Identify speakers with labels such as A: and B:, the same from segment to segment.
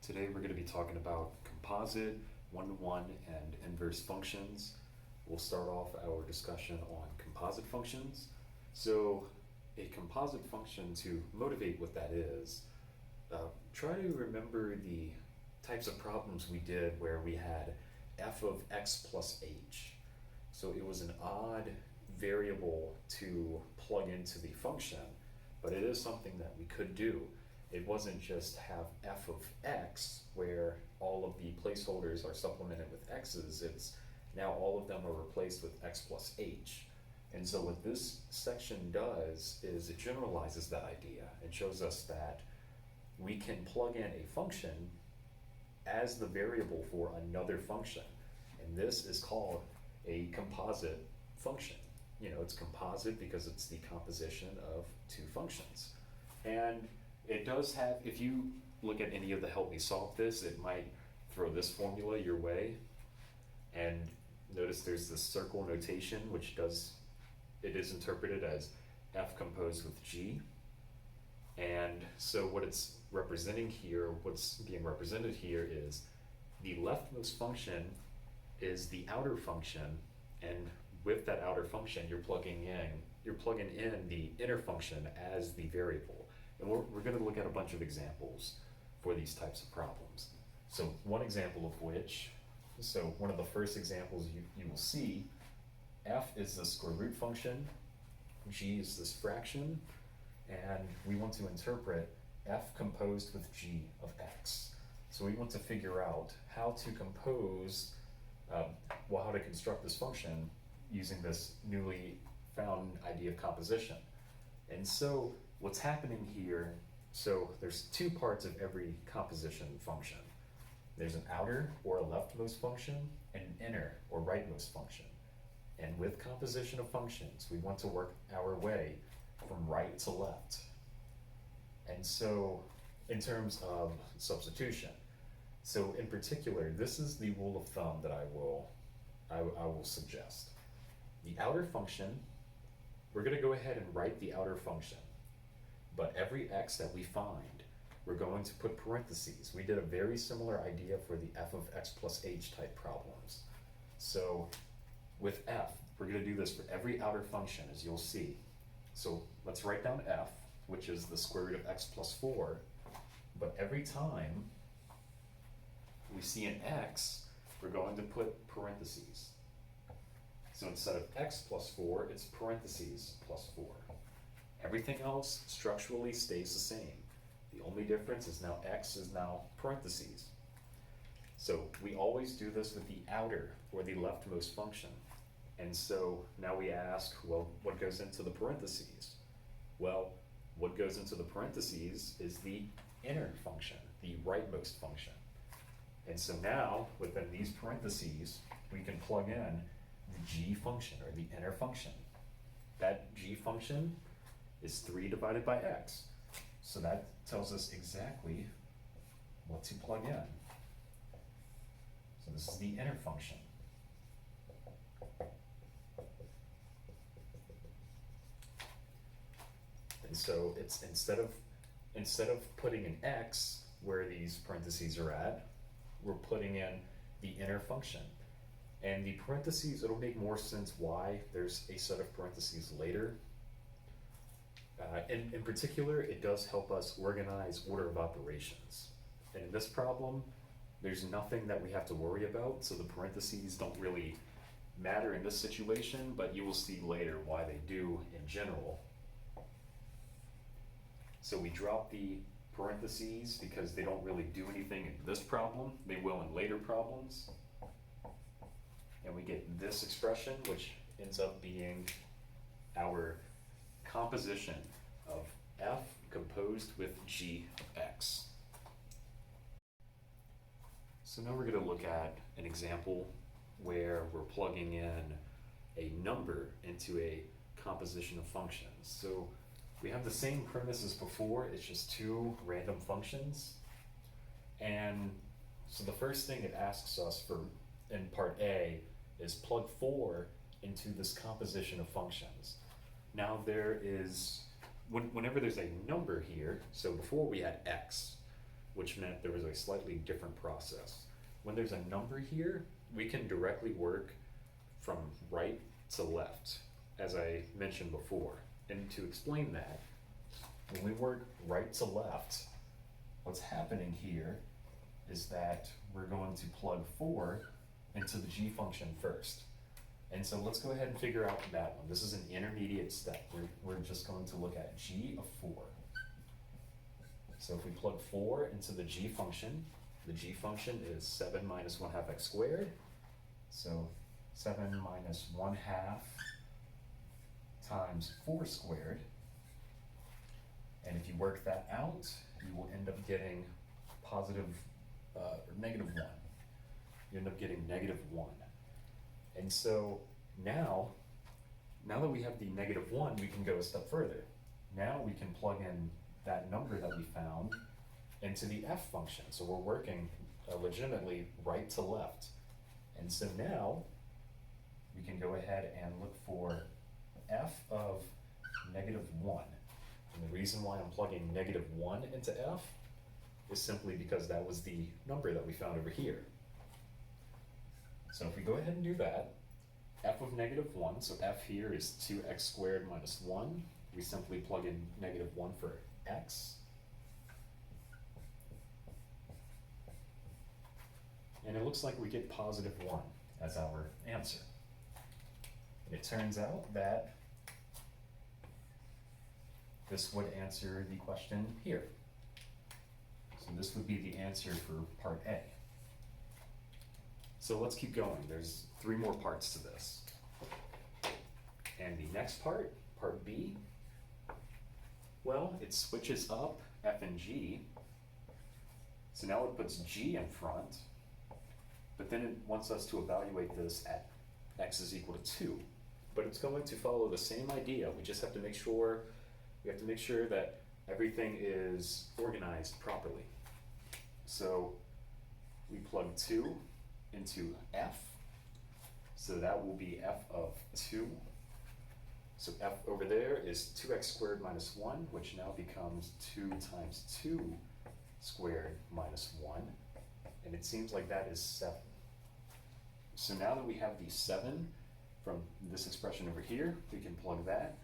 A: Today we're going to be talking about composite, one-to-one, and inverse functions. We'll start off our discussion on composite functions. So a composite function, to motivate what that is, try to remember the types of problems we did where we had f of x plus h. So it was an odd variable to plug into the function, but it is something that we could do. It wasn't just have f of x where all of the placeholders are supplemented with x's, it's now all of them are replaced with x plus h. And so what this section does is it generalizes that idea and shows us that we can plug in a function as the variable for another function. And this is called a composite function. You know, it's composite because it's the composition of two functions. And it does have, if you look at any of the help me solve this, it might throw this formula your way. And notice there's this circle notation, which it is interpreted as f composed with g. And so what it's representing here, what's being represented here is the leftmost function is the outer function, and with that outer function you're plugging in the inner function as the variable. And we're going to look at a bunch of examples for these types of problems. So one example of which, so one of the first examples you will see, f is the square root function, g is this fraction, and we want to interpret f composed with g of x. So we want to figure out how to compose, how to construct this function using this newly found idea of composition. And so what's happening here, so there's two parts of every composition function. There's an outer or a leftmost function and an inner or rightmost function. And with composition of functions, we want to work our way from right to left. And so in terms of substitution, so in particular, this is the rule of thumb that I will suggest. The outer function, we're going to go ahead and write the outer function. But every x that we find, we're going to put parentheses. We did a very similar idea for the f of x plus h type problems. So with f, we're going to do this for every outer function, as you'll see. So let's write down f, which is the square root of x plus 4. But every time we see an x, we're going to put parentheses. So instead of x plus 4, it's parentheses plus 4. Everything else structurally stays the same. The only difference is now x is now parentheses. So we always do this with the outer or the leftmost function. And so now we ask, well, what goes into the parentheses? Well, what goes into the parentheses is the inner function, the rightmost function. And so now, within these parentheses, we can plug in the g function, or the inner function. That g function is 3 divided by x. So that tells us exactly what to plug in. So this is the inner function. And so it's instead of putting an x where these parentheses are at, we're putting in the inner function. And the parentheses, it'll make more sense why there's a set of parentheses later. In particular, it does help us organize order of operations. And in this problem, there's nothing that we have to worry about, so the parentheses don't really matter in this situation, but you will see later why they do in general. So we drop the parentheses because they don't really do anything in this problem. They will in later problems. And we get this expression, which ends up being our composition of f composed with g of x. So now we're going to look at an example where we're plugging in a number into a composition of functions. So we have the same premise as before, it's just two random functions. And so the first thing it asks us for in part A is plug 4 into this composition of functions. Now whenever there's a number here, so before we had x, which meant there was a slightly different process. When there's a number here, we can directly work from right to left, as I mentioned before. And to explain that, when we work right to left, what's happening here is that we're going to plug 4 into the g function first. And so let's go ahead and figure out that one. This is an intermediate step. We're just going to look at g of 4. So if we plug 4 into the g function is 7 minus 1/2 x squared. So 7 minus 1/2 times 4 squared. And if you work that out, you will end up getting positive, or negative 1. You end up getting negative 1. And so now that we have the negative 1, we can go a step further. Now we can plug in that number that we found into the f function. So we're working legitimately right to left. And so now we can go ahead and look for f of negative 1. And the reason why I'm plugging negative 1 into f is simply because that was the number that we found over here. So if we go ahead and do that, f of negative 1, so f here is 2x squared minus 1. We simply plug in negative 1 for x. And it looks like we get positive 1 as our answer. And it turns out that this would answer the question here. So this would be the answer for part A. So let's keep going. There's 3 more parts to this. And the next part, part B, well, it switches up f and g. So now it puts g in front, but then it wants us to evaluate this at x is equal to 2. But it's going to follow the same idea. We just have to make sure, that everything is organized properly. So we plug 2 into f, so that will be f of 2. So f over there is 2x squared minus 1, which now becomes 2 times 2 squared minus 1, and it seems like that is 7. So now that we have the 7 from this expression over here, we can plug that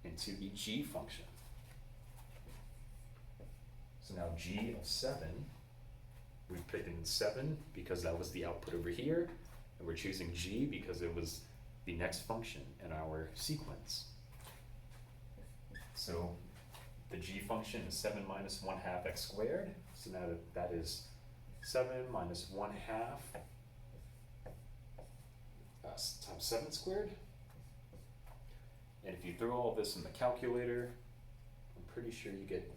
A: into the g function. So now g of 7, we've picked in 7 because that was the output over here, and we're choosing g because it was the next function in our sequence. So the g function is 7 minus 1/2 x squared, so now that is 7 minus 1/2 times 7 squared. And if you throw all this in the calculator, I'm pretty sure you get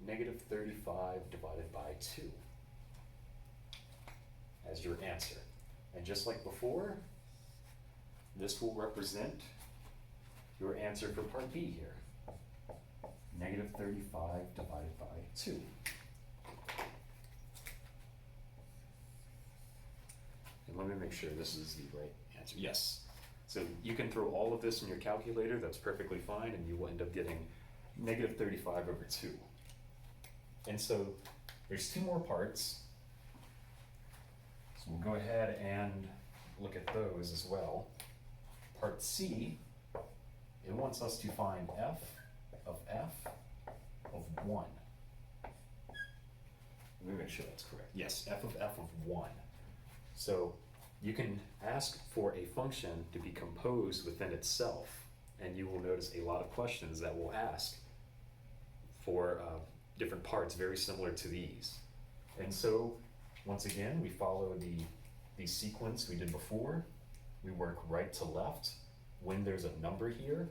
A: negative 35 divided by 2 as your answer. And just like before, this will represent your answer for part B here. Negative 35 divided by 2. And let me make sure this is the right answer. Yes. So you can throw all of this in your calculator, that's perfectly fine, and you will end up getting negative 35 over 2. And so there's 2 more parts. So we'll go ahead and look at those as well. Part C, it wants us to find f of 1. Let me make sure that's correct. Yes, f of 1. So you can ask for a function to be composed within itself, and you will notice a lot of questions that will ask for different parts very similar to these. And so once again, we follow the sequence we did before. We work right to left when there's a number here.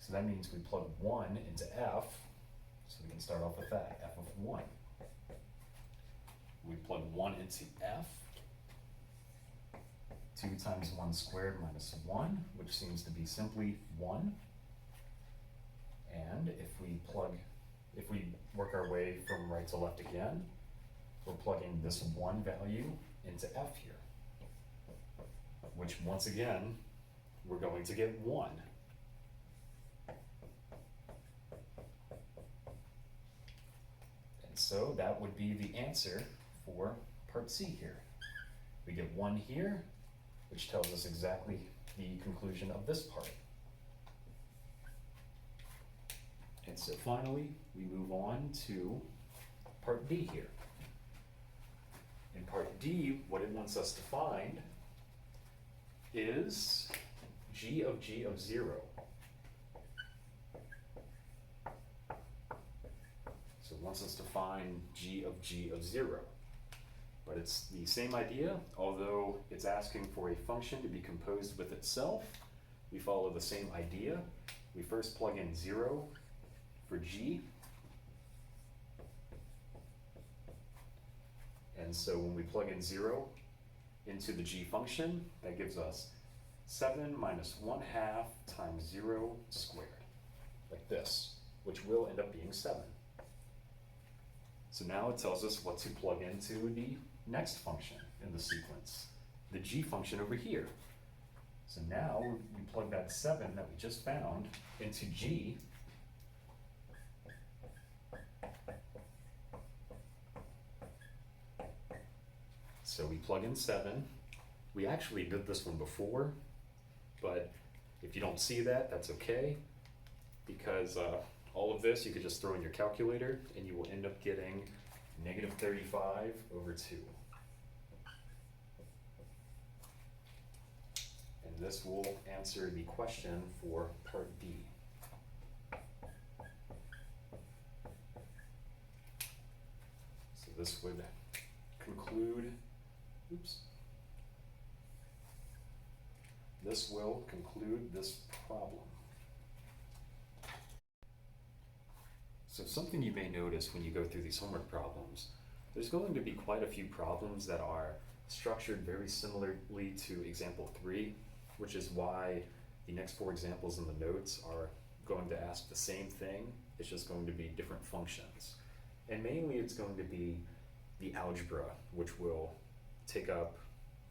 A: So that means we plug 1 into f, so we can start off with that, f of 1. We plug 1 into f, 2 times 1 squared minus 1, which seems to be simply 1. And if we work our way from right to left again, we're plugging this 1 value into f here, which once again, we're going to get 1. so that would be the answer for part C here. We get 1 here, which tells us exactly the conclusion of this part. And so finally, we move on to part D here. In part D, what it wants us to find is g of 0. So it wants us to find g of 0. But it's the same idea, although it's asking for a function to be composed with itself. We follow the same idea. We first plug in 0 for g. And so when we plug in 0 into the g function, that gives us 7 minus 1/2 times 0 squared, like this, which will end up being 7. So now it tells us what to plug into the next function in the sequence, the g function over here. So now we plug that 7 that we just found into g. So we plug in 7. We actually did this one before, but if you don't see that, that's okay, because all of this you could just throw in your calculator and you will end up getting negative 35 over 2. And this will answer the question for part D. So this would conclude, this will conclude this problem. So something you may notice when you go through these homework problems, there's going to be quite a few problems that are structured very similarly to example 3, which is why the next 4 examples in the notes are going to ask the same thing. It's just going to be different functions. And mainly it's going to be the algebra, which will take up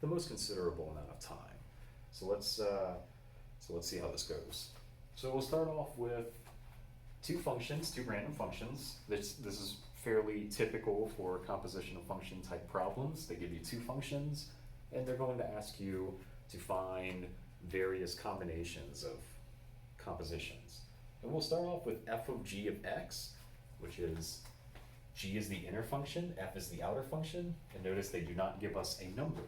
A: the most considerable amount of time. So let's see how this goes. So we'll start off with 2 functions, 2 random functions. This is fairly typical for composition of function type problems. They give you 2 functions, and they're going to ask you to find various combinations of compositions. And we'll start off with f of g of x, which is g is the inner function, f is the outer function, and notice they do not give us a number,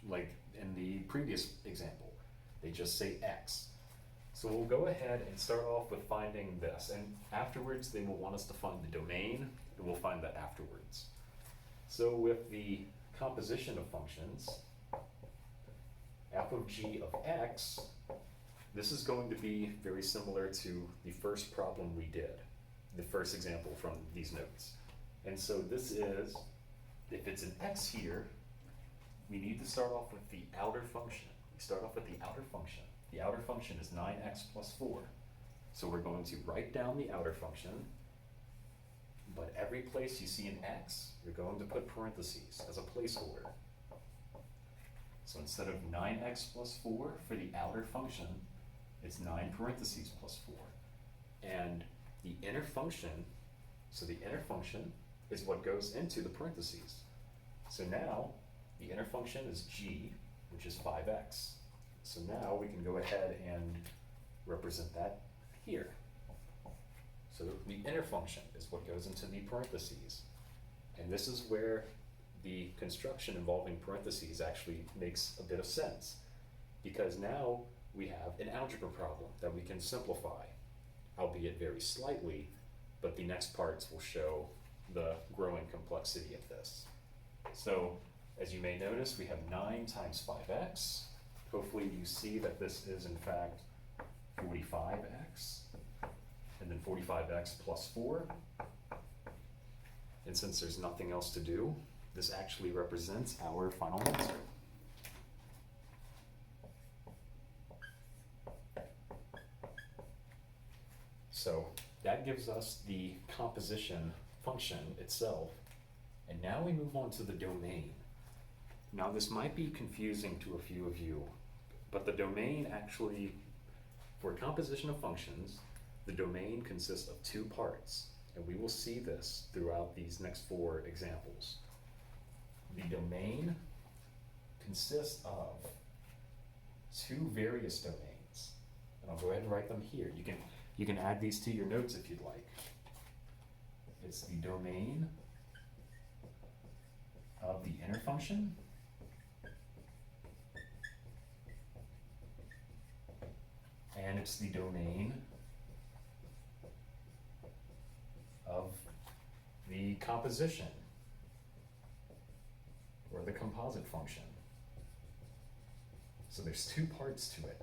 A: like in the previous example. They just say x. So we'll go ahead and start off with finding this, and afterwards they will want us to find the domain, and we'll find that afterwards. So with the composition of functions, f of g of x, this is going to be very similar to the first problem we did, the first example from these notes. And so this is, if it's an x here, we need to start off with the outer function. We start off with the outer function. The outer function is 9x plus 4. So we're going to write down the outer function, but every place you see an x, you're going to put parentheses as a placeholder. So instead of 9x plus 4 for the outer function, it's 9 parentheses plus 4. And the inner function, so the inner function is what goes into the parentheses. So now the inner function is g, which is 5x. So now we can go ahead and represent that here. So the inner function is what goes into the parentheses. And this is where the construction involving parentheses actually makes a bit of sense, because now we have an algebra problem that we can simplify, albeit very slightly, but the next parts will show the growing complexity of this. So as you may notice, we have 9 times 5x. Hopefully you see that this is in fact 45x, and then 45x plus 4. And since there's nothing else to do, this actually represents our final answer. So that gives us the composition function itself. And now we move on to the domain. Now this might be confusing to a few of you, but the domain actually, for composition of functions, the domain consists of 2 parts. and we will see this throughout these next 4 examples. The domain consists of 2 various domains, and I'll go ahead and write them here. You can add these to your notes if you'd like. It's the domain of the inner function and it's the domain of the composition or the composite function. So there's 2 parts to it.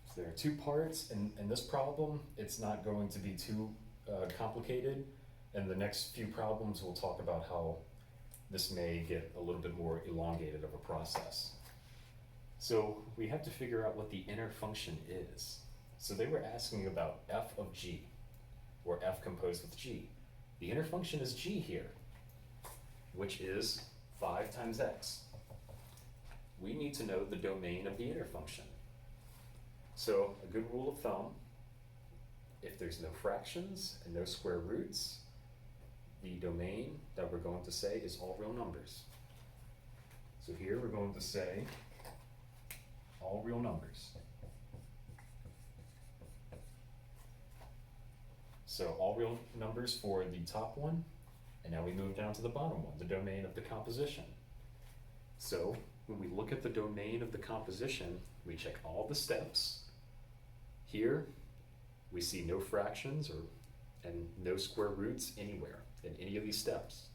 A: So there are 2 parts, and in this problem, it's not going to be too complicated. And the next few problems we'll talk about how this may get a little bit more elongated of a process. So we have to figure out what the inner function is. So they were asking about f of g, or f composed with g. The inner function is g here, which is 5 times x. We need to know the domain of the inner function. So a good rule of thumb, if there's no fractions and no square roots, the domain that we're going to say is all real numbers. So here we're going to say all real numbers. So all real numbers for the top one, and now we move down to the bottom one, the domain of the composition. So when we look at the domain of the composition, we check all the steps. Here, we see no fractions and no square roots anywhere in any of these steps,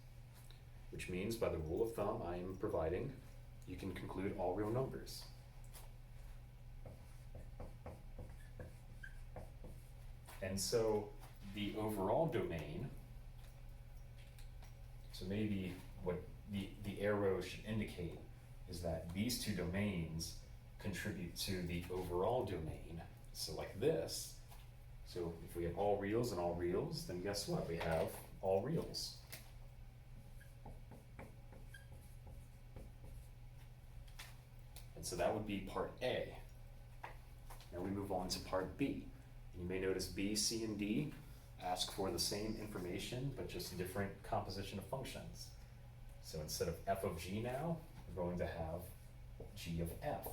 A: which means by the rule of thumb I am providing, you can conclude all real numbers. And so the overall domain, so maybe what the arrow should indicate is that these 2 domains contribute to the overall domain. So like this, so if we have all reals and all reals, then guess what? We have all reals. And so that would be part A. Now we move on to part B. And you may notice B, C, and D ask for the same information, but just different composition of functions. So instead of f of g now, we're going to have g of f.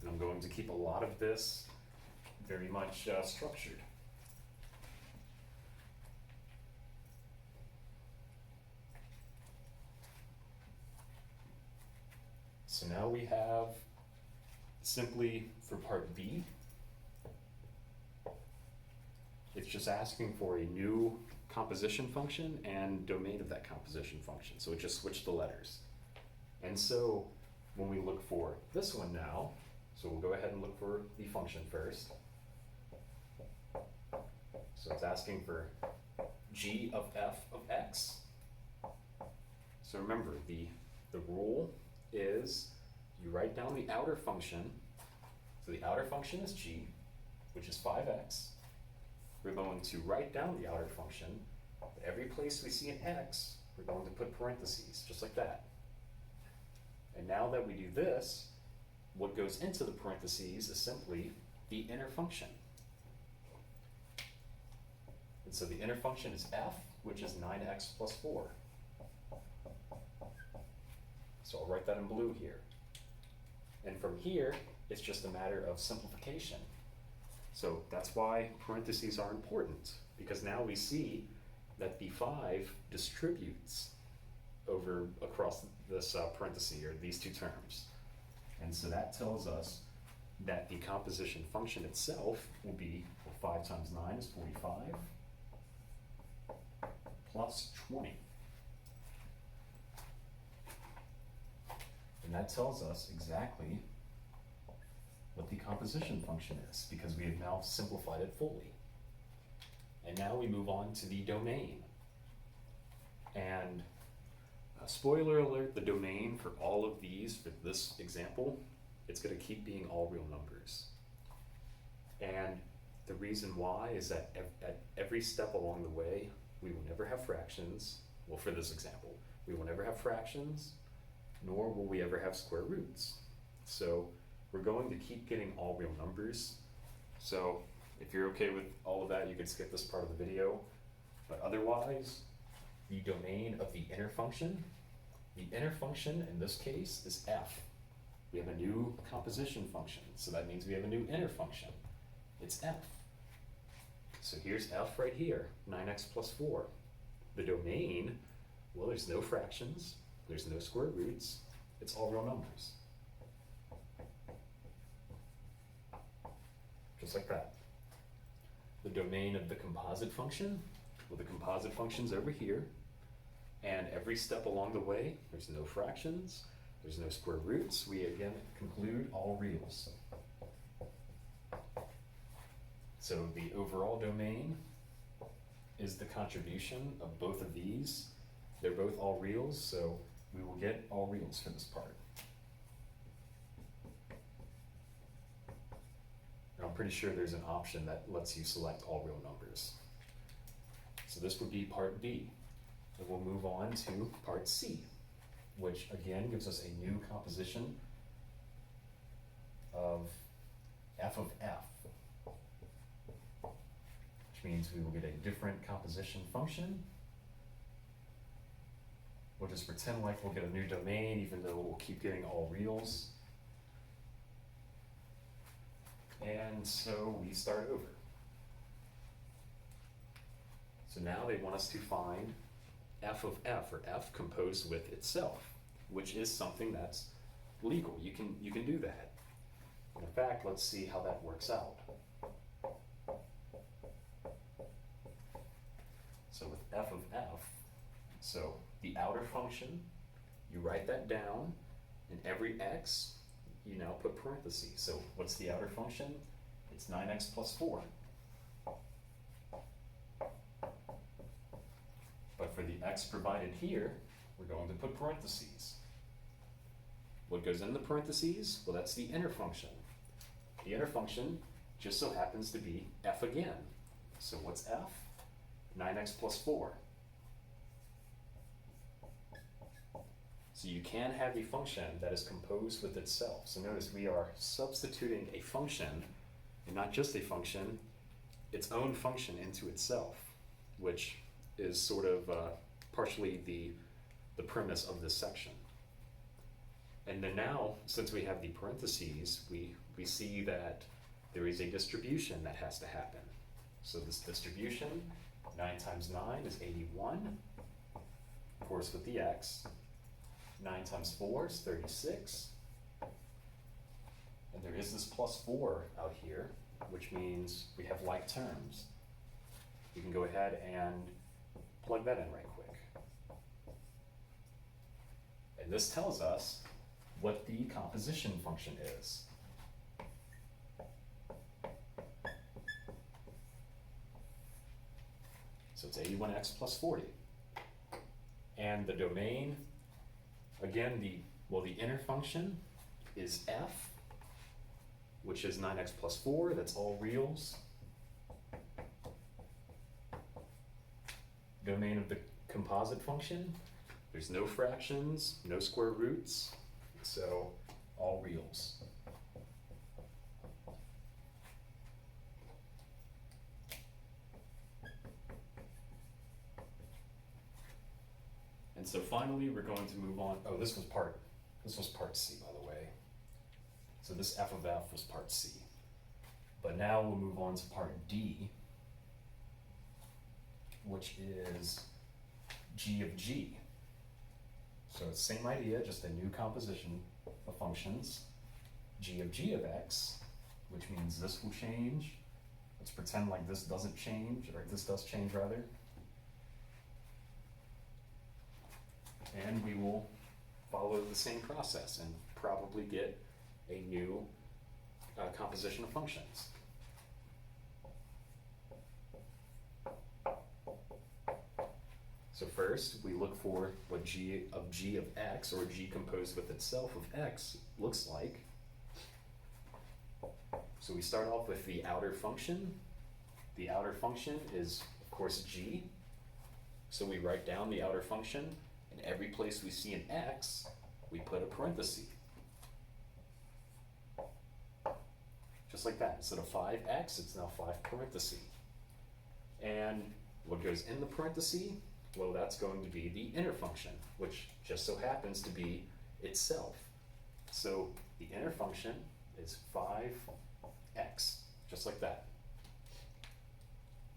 A: And I'm going to keep a lot of this very much structured. So now we have simply for part B, it's just asking for a new composition function and domain of that composition function. So it just switched the letters. And so when we look for this one now, so we'll go ahead and look for the function first. So it's asking for g of f of x. So remember, the rule is you write down the outer function. So the outer function is g, which is 5x. We're going to write down the outer function, but every place we see an x, we're going to put parentheses, just like that. And now that we do this, what goes into the parentheses is simply the inner function. And so the inner function is f, which is 9x plus 4. So I'll write that in blue here. And from here, it's just a matter of simplification. So that's why parentheses are important, because now we see that the 5 distributes across this parenthesis, or these 2 terms. And so that tells us that the composition function itself will be, well, 5 times 9 is 45, plus 20. And that tells us exactly what the composition function is, because we have now simplified it fully. And now we move on to the domain. And spoiler alert, the domain for all of these, for this example, it's going to keep being all real numbers. And the reason why is that at every step along the way, we will never have fractions. Well, for this example, we will never have fractions, nor will we ever have square roots. So we're going to keep getting all real numbers. So If you're okay with all of that, you can skip this part of the video. But otherwise, the domain of the inner function in this case is f. We have a new composition function, so that means we have a new inner function. It's f. So here's f right here, 9x plus 4. The domain, well, there's no fractions, there's no square roots, it's all real numbers. Just like that. The domain of the composite function, well, the composite function's over here, and every step along the way, there's no fractions, there's no square roots. We again conclude all reals. So the overall domain is the contribution of both of these. They're both all reals, so we will get all reals for this part. And I'm pretty sure there's an option that lets you select all real numbers. So this would be part B. And we'll move on to part C, which again gives us a new composition of f of f, which means we will get a different composition function. We'll just pretend like we'll get a new domain, even though we'll keep getting all reals. And so we start over. So now they want us to find f of f, or f composed with itself, which is something that's legal. You can do that. And in fact, let's see how that works out. So with f of f, so the outer function, you write that down, and every x, you now put parentheses. So what's the outer function? It's 9x plus 4. But for the x provided here, we're going to put parentheses. What goes in the parentheses? Well, that's the inner function. The inner function just so happens to be f again. So what's f? 9x plus 4. So you can have a function that is composed with itself. So notice we are substituting a function, and not just a function, its own function into itself, which is sort of partially the premise of this section. And then now, since we have the parentheses, we see that there is a distribution that has to happen. So this distribution, 9 times 9 is 81, of course with the x. 9 times 4 is 36. And there is this plus 4 out here, which means we have like terms. We can go ahead and plug that in right quick. And this tells us what the composition function is. So it's 81x plus 40. And the domain, again, the inner function is f, which is 9x plus 4, that's all reals. Domain of the composite function, there's no fractions, no square roots, so all reals. And so finally, we're going to move on. Oh, this was part C, by the way. So this f of f was part C. But now we'll move on to part D, which is g of g. So it's the same idea, just a new composition of functions. G of x, which means this will change. Let's pretend like this doesn't change, or this does change rather. And we will follow the same process and probably get a new composition of functions. So first, we look for what g of x, or g composed with itself of x, looks like. So we start off with the outer function. The outer function is, of course, g. So we write down the outer function. In every place we see an x, we put a parenthesis. just like that. Instead of 5x, it's now 5 parentheses. And what goes in the parentheses? Well, that's going to be the inner function, which just so happens to be itself. So the inner function is 5x, just like that.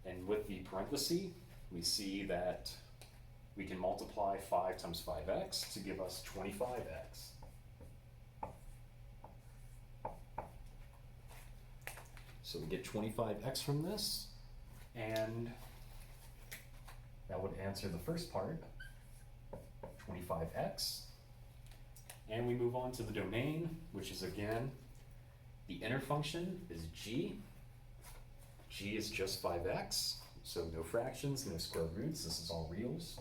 A: And with the parentheses, we see that we can multiply 5 times 5x to give us 25x. So we get 25x from this, and that would answer the first part, 25x. And we move on to the domain, which is again, the inner function is g. G is just 5x, so no fractions, no square roots, this is all reals.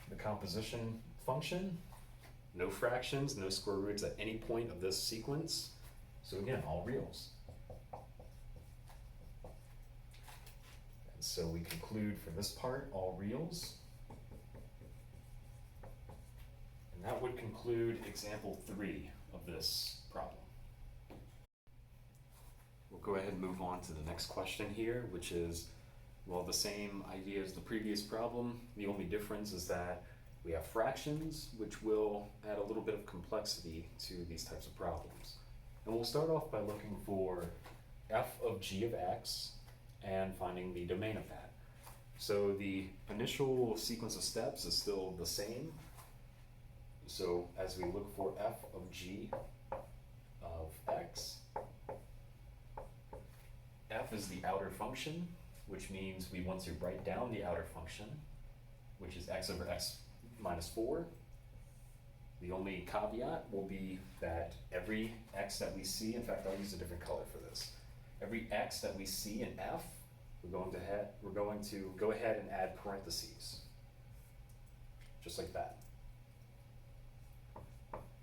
A: The composition function, no fractions, no square roots at any point of this sequence, so again, all reals. And so we conclude for this part, all reals. And that would conclude example 3 of this problem. We'll go ahead and move on to the next question here, which is, well, the same idea as the previous problem. The only difference is that we have fractions, which will add a little bit of complexity to these types of problems. And we'll start off by looking for f of g of x and finding the domain of that. So the initial sequence of steps is still the same. So as we look for f of g of x, f is the outer function, which means we want to write down the outer function, which is x over x minus 4. The only caveat will be that every x that we see, in fact, I'll use a different color for this. Every x that we see in f, we're going to go ahead and add parentheses, just like that.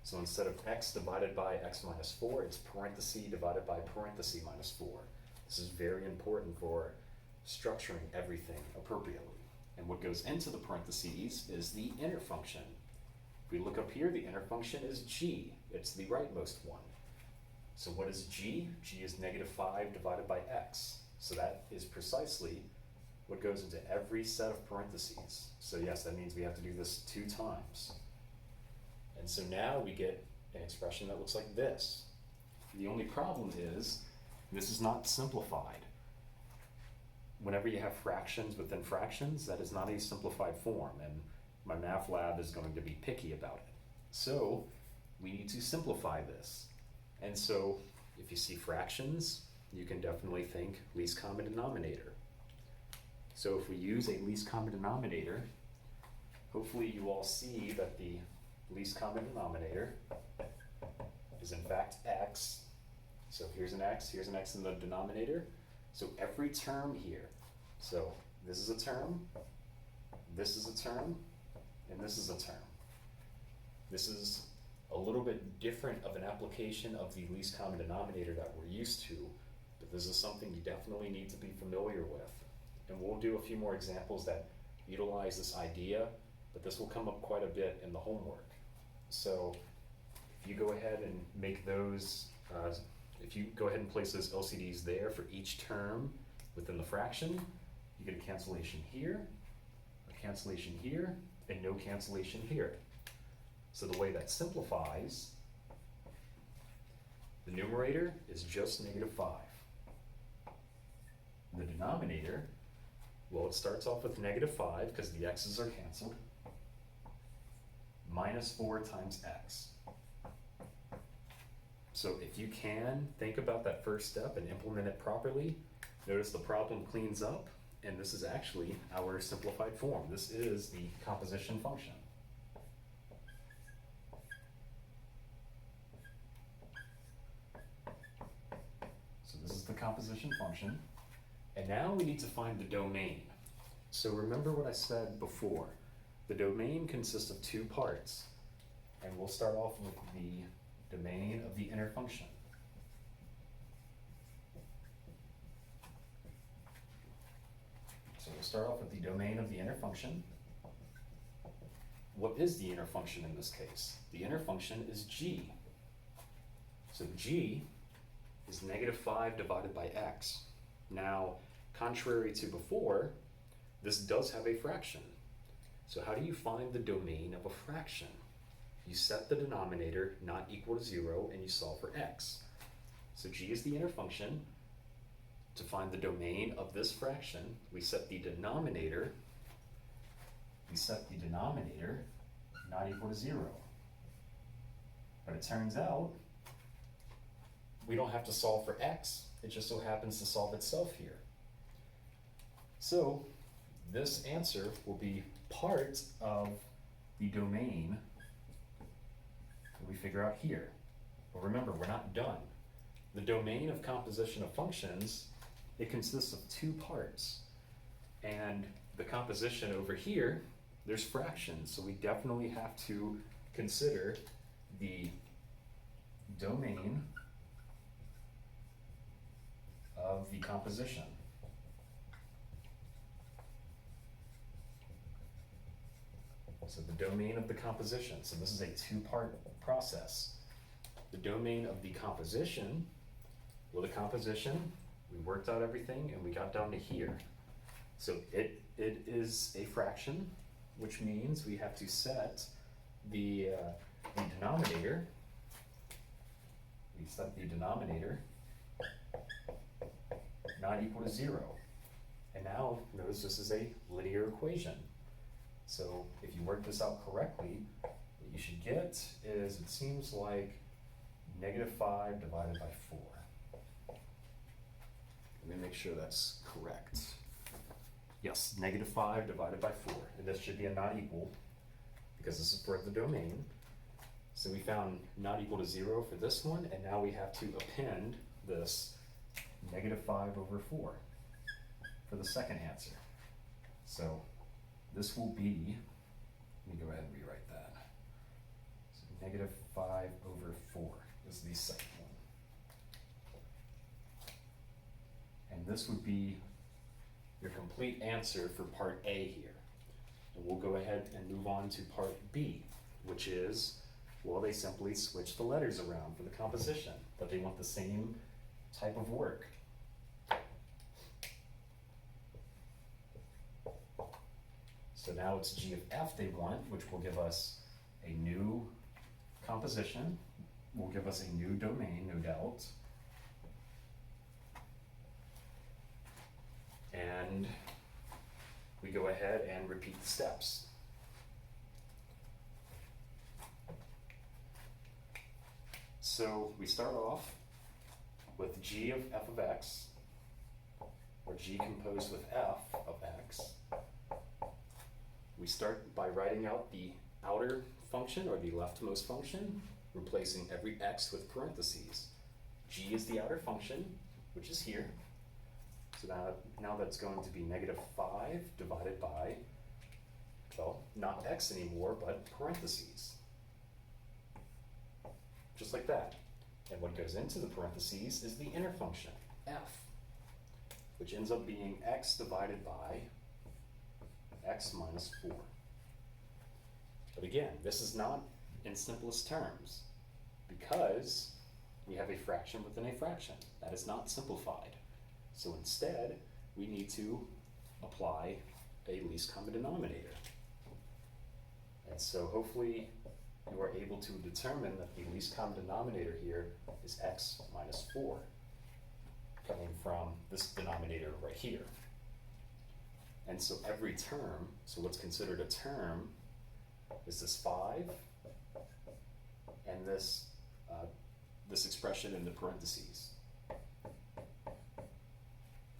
A: So instead of x divided by x minus 4, it's parenthesis divided by parenthesis minus 4. This is very important for structuring everything appropriately. And what goes into the parentheses is the inner function. If we look up here, the inner function is g. It's the rightmost one. So what is g? G is negative 5 divided by x. So that is precisely what goes into every set of parentheses. So yes, that means we have to do this 2 times. And so now we get an expression that looks like this. The only problem is this is not simplified. Whenever you have fractions within fractions, that is not a simplified form, and my math lab is going to be picky about it. So we need to simplify this. And so if you see fractions, you can definitely think least common denominator. So if we use a least common denominator, hopefully you all see that the least common denominator is in fact x. So here's an x in the denominator. So every term here, so this is a term, this is a term, and this is a term. This is a little bit different of an application of the least common denominator that we're used to, but this is something you definitely need to be familiar with. And we'll do a few more examples that utilize this idea, but this will come up quite a bit in the homework. So if you go ahead and make those, if you go ahead and place those LCDs there for each term within the fraction, you get a cancellation here, and no cancellation here. So the way that simplifies, the numerator is just negative 5. The denominator, well, it starts off with negative 5 because the x's are canceled, minus 4 times x. So if you can, think about that first step and implement it properly. Notice the problem cleans up, and this is actually our simplified form. This is the composition function. So this is the composition function. And now we need to find the domain. So remember what I said before. The domain consists of 2 parts. And we'll start off with the domain of the inner function. So we'll start off with the domain of the inner function. What is the inner function in this case? The inner function is g. So g is -5 divided by x. Now, contrary to before, this does have a fraction. So how do you find the domain of a fraction? You set the denominator not equal to 0 and you solve for x. So g is the inner function. To find the domain of this fraction, we set the denominator not equal to 0. But it turns out we don't have to solve for x, it just so happens to solve itself here. So this answer will be part of the domain that we figure out here. But remember, we're not done. The domain of composition of functions, it consists of two parts. And the composition over here, there's fractions, so we definitely have to consider the domain of the composition. So the domain of the composition, so this is a two-part process. The domain of the composition, well, the composition, we worked out everything and we got down to here. So it is a fraction, which means we have to set the denominator. We set the denominator not equal to 0. And now notice this is a linear equation. So if you work this out correctly, what you should get is, it seems like -5 divided by 4. Let me make sure that's correct. Yes, -5 divided by 4. And this should be a not equal, because this is for the domain. So we found not equal to 0 for this one, and now we have to append this -5/4 for the second answer. So this will be, let me go ahead and rewrite that. So -5/4 is the second one. And this would be your complete answer for part A here. And we'll go ahead and move on to part B, which is, well, they simply switch the letters around for the composition, but they want the same type of work. So now it's g of f they want, which will give us a new composition, will give us a new domain, no doubt. And we go ahead and repeat the steps. So we start off with g of f of x, or g composed with f of x. We start by writing out the outer function, or the leftmost function, replacing every x with parentheses. G is the outer function, which is here. So now that's going to be -5 divided by, well, not x anymore, but parentheses. Just like that. And what goes into the parentheses is the inner function, f, which ends up being x divided by x minus 4. But again, this is not in simplest terms, because we have a fraction within a fraction. That is not simplified. So instead, we need to apply a least common denominator. And so hopefully you are able to determine that the least common denominator here is x minus 4, coming from this denominator right here. And so every term, so what's considered a term is this 5 and this expression in the parentheses.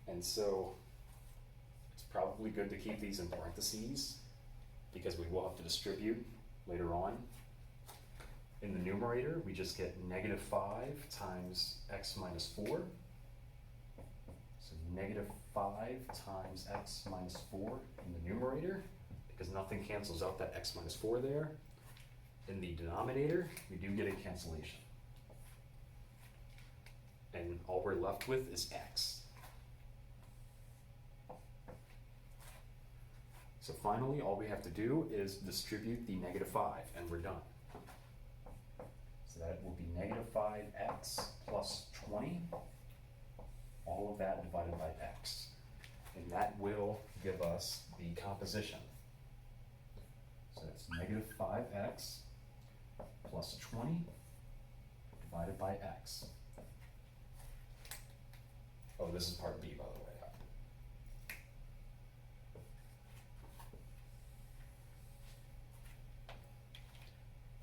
A: And so it's probably good to keep these in parentheses, because we will have to distribute later on. In the numerator, we just get -5 times x minus 4. So -5 times x minus 4 in the numerator, because nothing cancels out that x minus 4 there. In the denominator, we do get a cancellation. And all we're left with is x. So finally, all we have to do is distribute the -5, and we're done. So that will be negative 5x plus 20, all of that divided by x. And that will give us the composition. So it's negative 5x plus 20 divided by x. Oh, this is part B, by the way.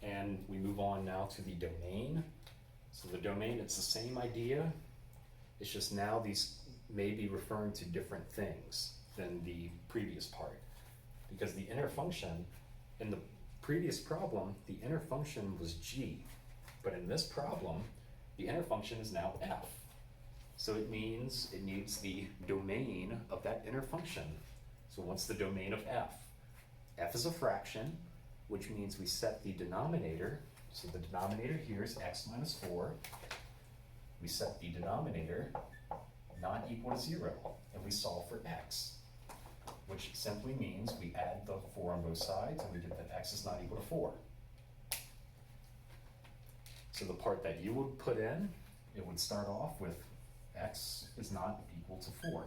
A: And we move on now to the domain. So the domain, it's the same idea. It's just now these may be referring to different things than the previous part. Because the inner function, in the previous problem, the inner function was g. But in this problem, the inner function is now f. So it means it needs the domain of that inner function. So what's the domain of f? F is a fraction, which means we set the denominator. So the denominator here is x minus 4. We set the denominator not equal to 0, and we solve for x, which simply means we add the 4 on both sides, and we get that x is not equal to 4. So the part that you would put in, it would start off with x is not equal to 4.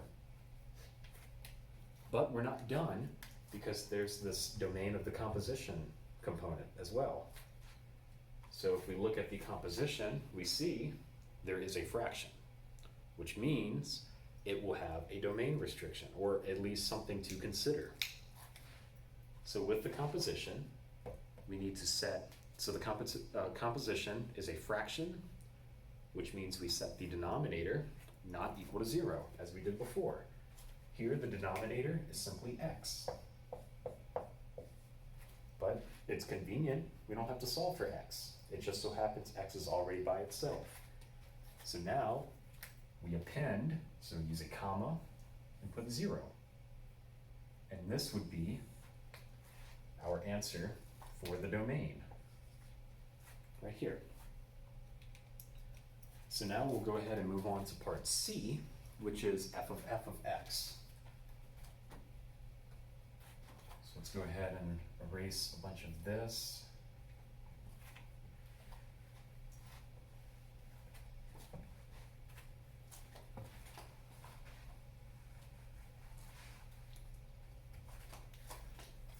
A: But we're not done, because there's this domain of the composition component as well. So if we look at the composition, we see there is a fraction, which means it will have a domain restriction, or at least something to consider. So with the composition, we need to set, so the composition is a fraction, which means we set the denominator not equal to 0, as we did before. Here, the denominator is simply x. But it's convenient, we don't have to solve for x. It just so happens x is already by itself. So now, we append, so use a comma, and put 0. And this would be our answer for the domain, right here. So now we'll go ahead and move on to part C, which is f of x. So let's go ahead and erase a bunch of this.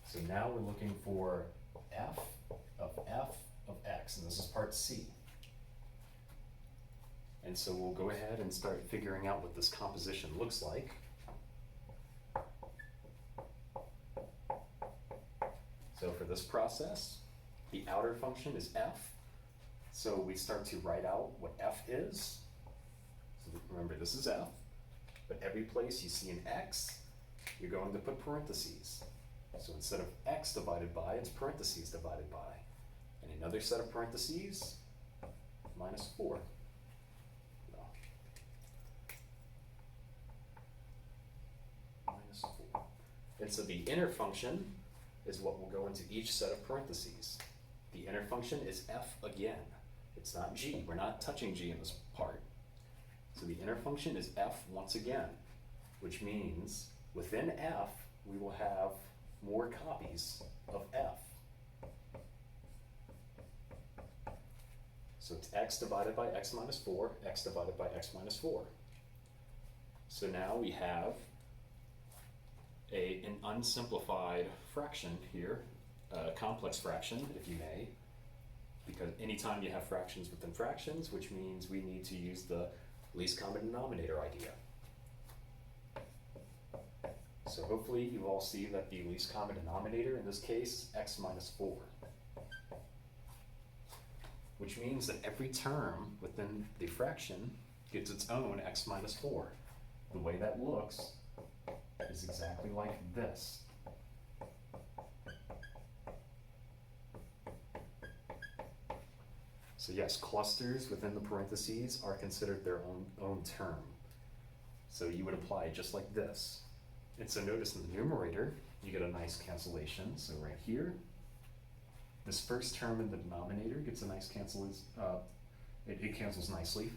A: So now we're looking for f of x, and this is part C. And so we'll go ahead and start figuring out what this composition looks like. So for this process, the outer function is f. So we start to write out what f is. So remember, this is f, but every place you see an x, you're going to put parentheses. So instead of x divided by, it's parentheses divided by. And another set of parentheses, minus 4. Minus 4. And so the inner function is what will go into each set of parentheses. The inner function is f again. It's not g. We're not touching g in this part. So the inner function is f once again, which means within f, we will have more copies of f. So it's x divided by x minus 4, x divided by x minus 4. So now we have an unsimplified fraction here, a complex fraction, if you may, because anytime you have fractions within fractions, which means we need to use the least common denominator idea. So hopefully you all see that the least common denominator in this case is x minus 4. Which means that every term within the fraction gets its own x minus 4. The way that looks is exactly like this. So yes, clusters within the parentheses are considered their own term. So you would apply it just like this. And so notice in the numerator, you get a nice cancellation. So right here, this first term in the denominator gets a nice cancel, it cancels nicely.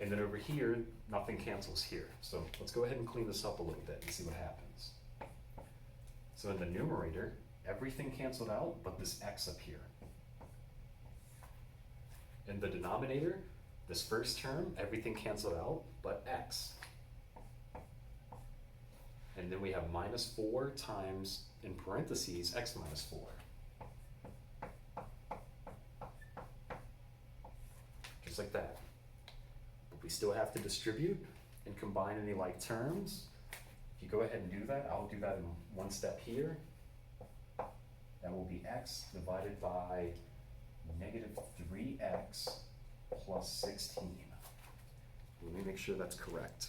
A: And then over here, nothing cancels here. So let's go ahead and clean this up a little bit and see what happens. So in the numerator, everything canceled out but this x up here. in the denominator, this first term, everything canceled out but x. And then we have minus 4 times, in parentheses, x minus 4. Just like that. But we still have to distribute and combine any like terms. If you go ahead and do that, I'll do that in one step here. That will be x divided by negative 3x plus 16. Let me make sure that's correct.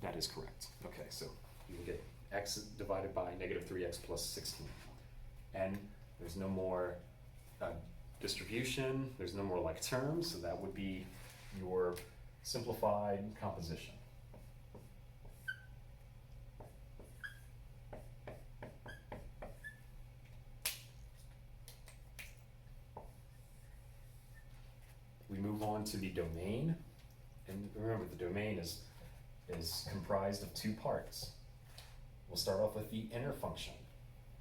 A: That is correct. Okay, so you can get x divided by negative 3x plus 16. And there's no more distribution, there's no more like terms, so that would be your simplified composition. We move on to the domain, and remember the domain is comprised of two parts. We'll start off with the inner function.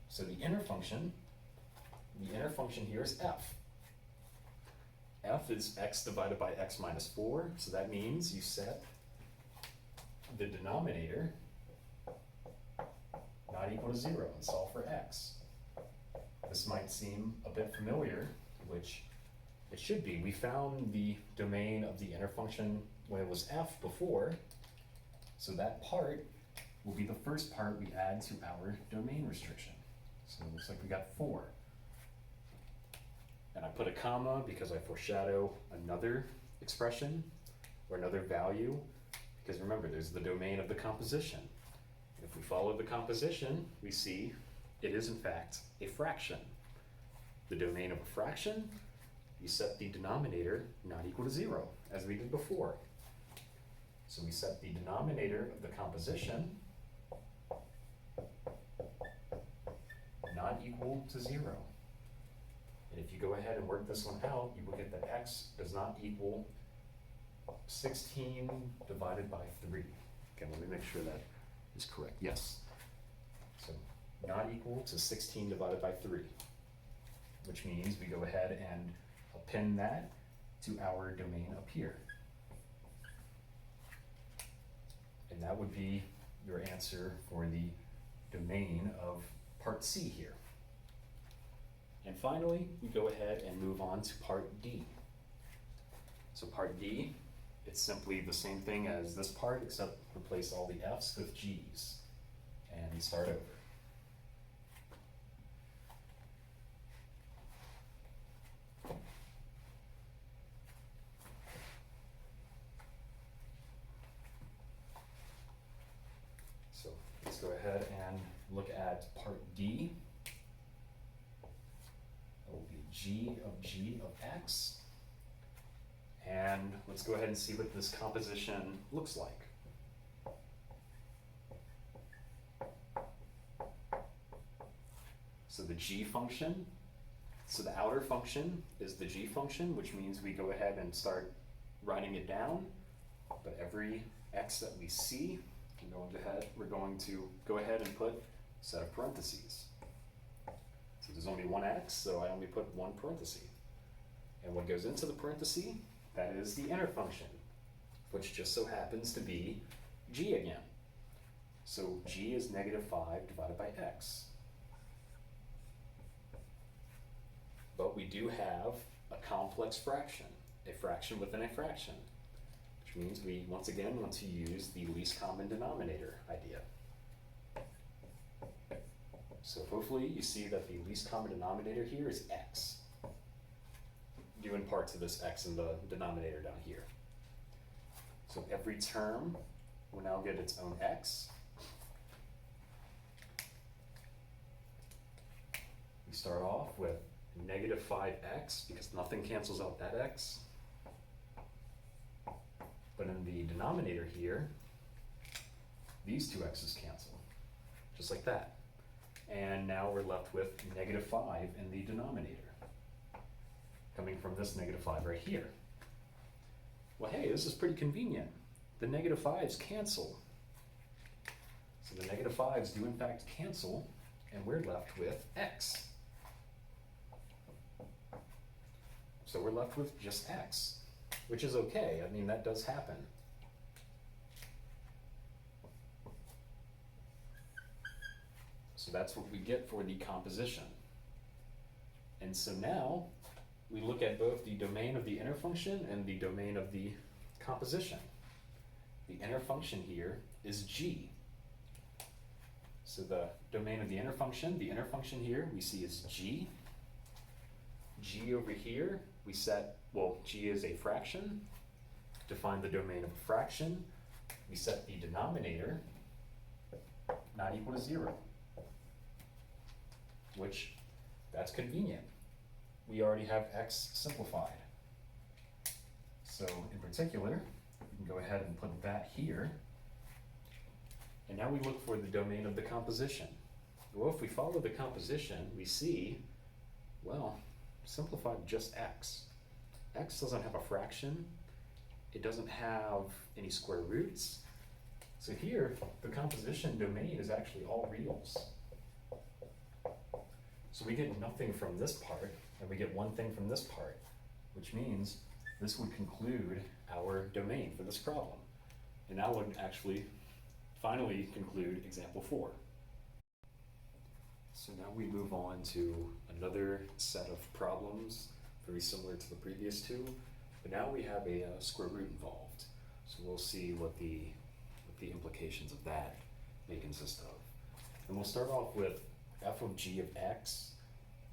A: So the inner function here is f. F is x divided by x minus 4, so that means you set the denominator not equal to 0 and solve for x. This might seem a bit familiar, which it should be. We found the domain of the inner function when it was f before, so that part will be the first part we add to our domain restriction. So it looks like we got 4. And I put a comma because I foreshadow another expression or another value, because remember, there's the domain of the composition. If we follow the composition, we see it is in fact a fraction. The domain of a fraction, you set the denominator not equal to 0, as we did before. So we set the denominator of the composition not equal to 0. And if you go ahead and work this one out, you will get that x does not equal 16 divided by 3. Okay, let me make sure that is correct. Yes. So not equal to 16 divided by 3, which means we go ahead and append that to our domain up here. And that would be your answer for the domain of part C here. And finally, we go ahead and move on to part D. So part D, it's simply the same thing as this part, except replace all the F's with G's and start over. So let's go ahead and look at part D. It will be g of x. And let's go ahead and see what this composition looks like. So the g function, so the outer function is the g function, which means we go ahead and start writing it down. But every x that we see, we're going to go ahead and put a set of parentheses. So there's only one x, so I only put one parenthesis. And what goes into the parenthesis, that is the inner function, which just so happens to be g again. So g is negative 5 divided by x. But we do have a complex fraction, a fraction within a fraction, which means we once again want to use the least common denominator idea. So hopefully you see that the least common denominator here is x, due in part to this x in the denominator down here. So every term will now get its own x. We start off with negative 5x because nothing cancels out that x. But in the denominator here, these two x's cancel, just like that. And now we're left with negative 5 in the denominator, coming from this negative 5 right here. Well, hey, this is pretty convenient. The negative 5's cancel. So the negative 5's do in fact cancel, and we're left with x. So we're left with just x, which is okay. I mean, that does happen. So that's what we get for the composition. And so now we look at both the domain of the inner function and the domain of the composition. The inner function here is g. So the domain of the inner function here we see is g. G over here, we set, well, g is a fraction. To find the domain of a fraction, we set the denominator not equal to 0, which, that's convenient. We already have x simplified. So in particular, we can go ahead and put that here. And now we look for the domain of the composition. Well, if we follow the composition, we see, well, simplified just x. X doesn't have a fraction. It doesn't have any square roots. So here, the composition domain is actually all reals. So we get nothing from this part, and we get one thing from this part, which means this would conclude our domain for this problem. And that would actually finally conclude example 4. So now we move on to another set of problems, very similar to the previous two, but now we have a square root involved. So we'll see what the implications of that may consist of. And we'll start off with f of g of x.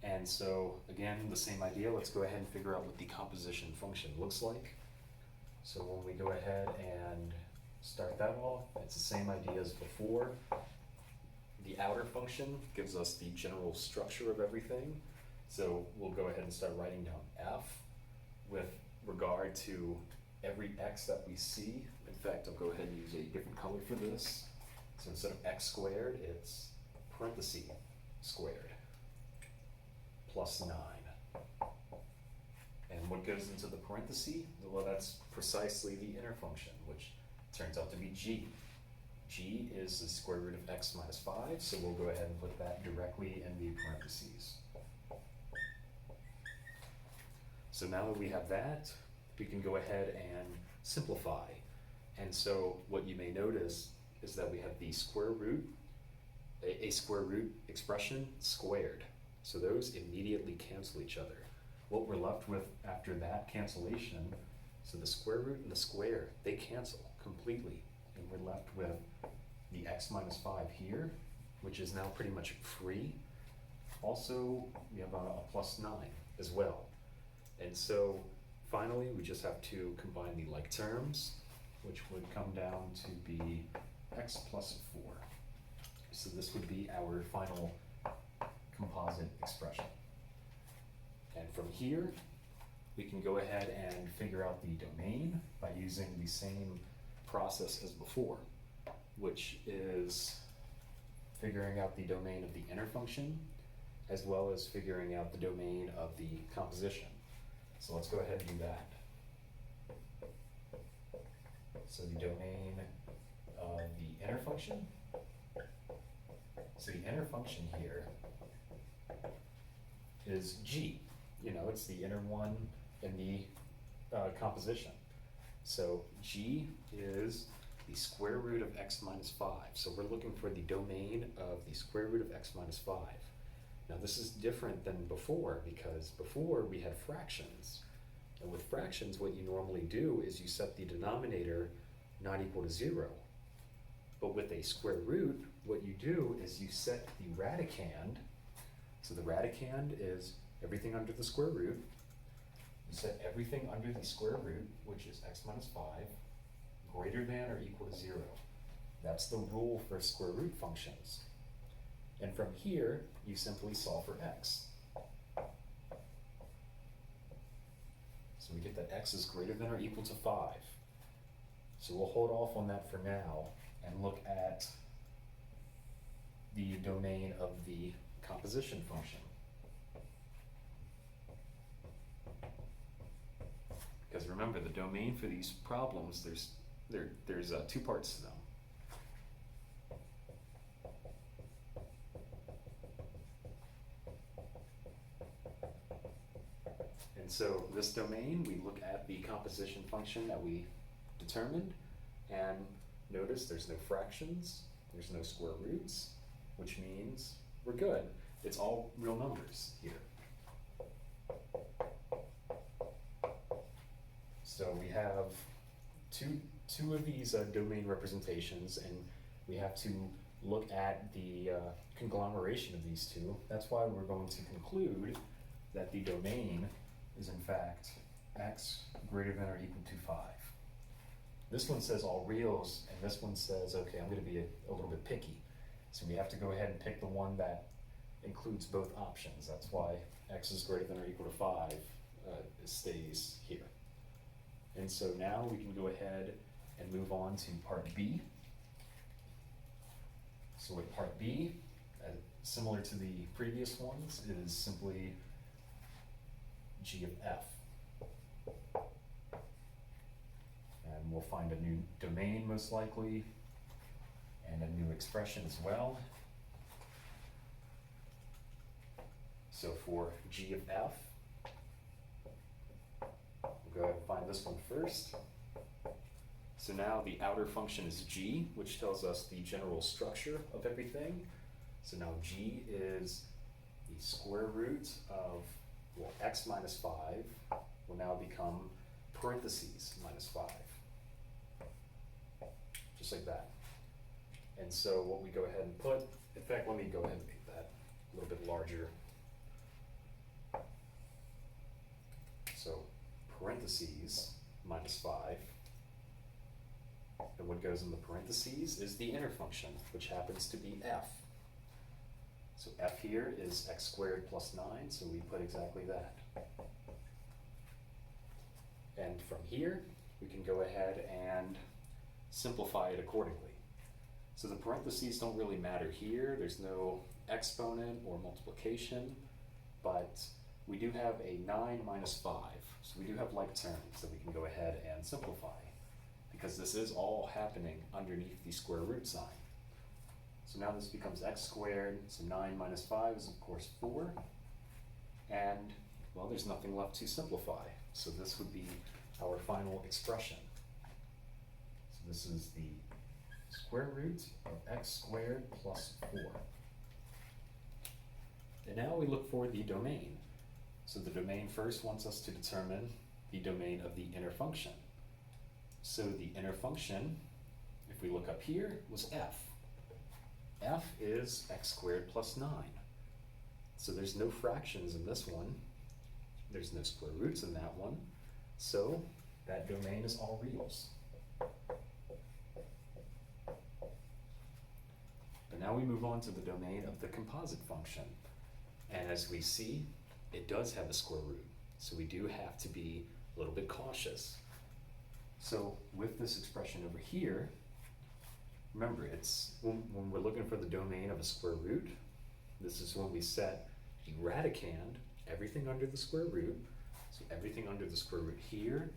A: And so again, the same idea, let's go ahead and figure out what the composition function looks like. So when we go ahead and start that off, it's the same idea as before. The outer function gives us the general structure of everything. So we'll go ahead and start writing down f with regard to every x that we see. In fact, I'll go ahead and use a different color for this. So instead of x squared, it's parenthesis squared plus 9. And what goes into the parenthesis? Well, that's precisely the inner function, which turns out to be g. G is the square root of x minus 5, so we'll go ahead and put that directly in the parentheses. So now that we have that, we can go ahead and simplify. And so what you may notice is that we have the square root, a square root expression squared. So those immediately cancel each other. What we're left with after that cancellation, so the square root and the square, they cancel completely. And we're left with the x minus 5 here, which is now pretty much free. Also, we have a plus 9 as well. And so finally, we just have to combine the like terms, which would come down to be x plus 4. So this would be our final composite expression. And from here, we can go ahead and figure out the domain by using the same process as before, which is figuring out the domain of the inner function, as well as figuring out the domain of the composition. So let's go ahead and do that. So the domain of the inner function. So the inner function here is g. You know, it's the inner one in the composition. So g is the square root of x minus 5. So we're looking for the domain of the square root of x minus 5. Now this is different than before, because before we had fractions. And with fractions, what you normally do is you set the denominator not equal to 0. But with a square root, what you do is you set the radicand. So the radicand is everything under the square root. You set everything under the square root, which is x minus 5, greater than or equal to 0. That's the rule for square root functions. And from here, you simply solve for x. So we get that x is greater than or equal to 5. So we'll hold off on that for now and look at the domain of the composition function. Because remember, the domain for these problems, there's 2 parts to them. And And so this domain, we look at the composition function that we determined, and notice there's no fractions, there's no square roots, which means we're good. It's all real numbers here. So we have two of these domain representations, and we have to look at the conglomeration of these two. That's why we're going to conclude that the domain is in fact x greater than or equal to 5. This one says all reals, and this one says, okay, I'm going to be a little bit picky. So we have to go ahead and pick the one that includes both options. That's why x is greater than or equal to 5 stays here. And so now we can go ahead and move on to part B. So with part B, similar to the previous ones, is simply g of f. And we'll find a new domain most likely, and a new expression as well. So for g of f, we'll go ahead and find this one first. So now the outer function is g, which tells us the general structure of everything. So now g is the square root of, well, x minus 5 will now become parentheses minus 5. Just like that. And so what we go ahead and put, in fact, let me go ahead and make that a little bit larger. So parentheses minus 5. And what goes in the parentheses is the inner function, which happens to be f. So f here is x squared plus 9, so we put exactly that. And from here, we can go ahead and simplify it accordingly. So the parentheses don't really matter here. There's no exponent or multiplication, but we do have a 9 minus 5. So we do have like terms that we can go ahead and simplify, because this is all happening underneath the square root sign. So now this becomes x squared, so 9 minus 5 is of course 4, and well, there's nothing left to simplify. So this would be our final expression. So this is the square root of x squared plus 4. And now we look for the domain. So the domain first wants us to determine the domain of the inner function. So the inner function, if we look up here, was f. F is x squared plus 9. So there's no fractions in this one. There's no square roots in that one. So that domain is all reals. But now we move on to the domain of the composite function. And as we see, it does have a square root. So we do have to be a little bit cautious. So with this expression over here, remember, it's when we're looking for the domain of a square root, this is when we set the radicand, everything under the square root. So everything under the square root here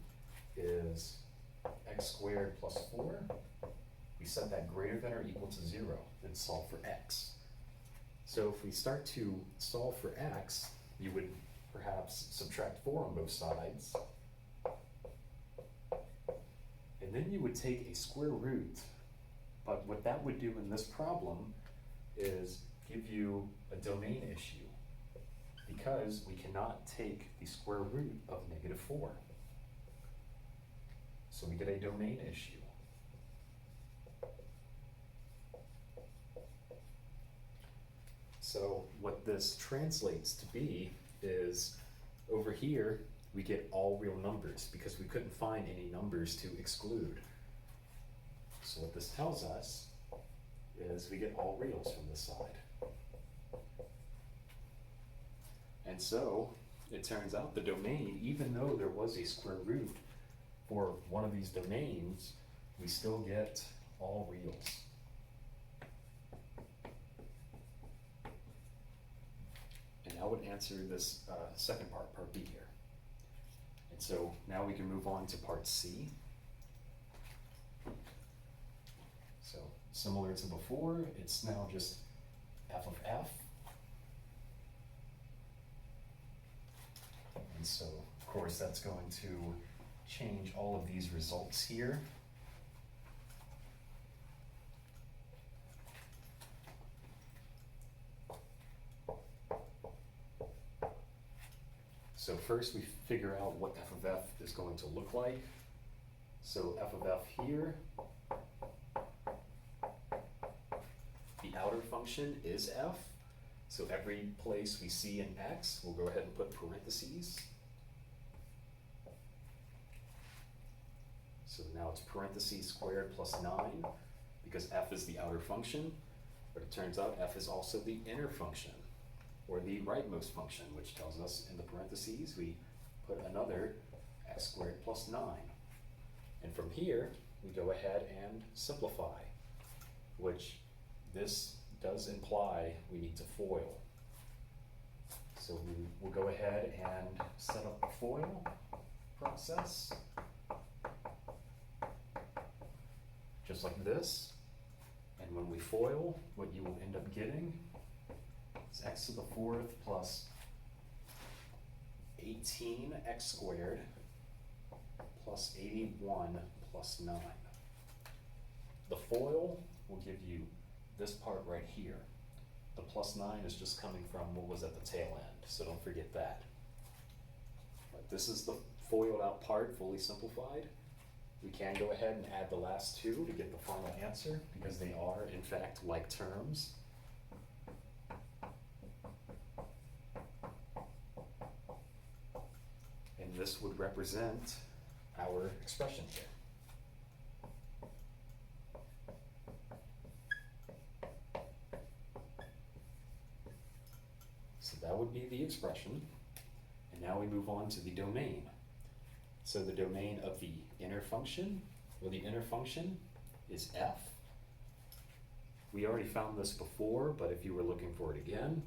A: is x squared plus 4. We set that greater than or equal to 0, then solve for x. So if we start to solve for x, you would perhaps subtract 4 on both sides. And then you would take a square root, but what that would do in this problem is give you a domain issue, because we cannot take the square root of negative 4. So we get a domain issue. So what this translates to be is, over here, we get all real numbers because we couldn't find any numbers to exclude. So what this tells us is we get all reals from this side. And so it turns out the domain, even though there was a square root for one of these domains, we still get all reals. And that would answer this second part, part B here. And so now we can move on to part C. So similar to before, it's now just f of f. And so, of course, that's going to change all of these results here. So first we figure out what f of f is going to look like. So f of f here, the outer function is f. So every place we see an x, we'll go ahead and put parentheses. So now it's parentheses squared plus 9, because f is the outer function, but it turns out f is also the inner function, or the rightmost function, which tells us in the parentheses we put another x squared plus 9. And from here, we go ahead and simplify, which this does imply we need to FOIL. So we will go ahead and set up the FOIL process, just like this. And when we FOIL, what you will end up getting is x to the 4th plus 18x squared plus 81 plus 9. The FOIL will give you this part right here. The plus 9 is just coming from what was at the tail end, so don't forget that. But this is the FOILed out part, fully simplified. We can go ahead and add the last two to get the final answer, because they are, in fact, like terms. And this would represent our expression here. So that would be the expression. And now we move on to the domain. So the domain of the inner function, or the inner function, is f. We already found this before, but if you were looking for it again,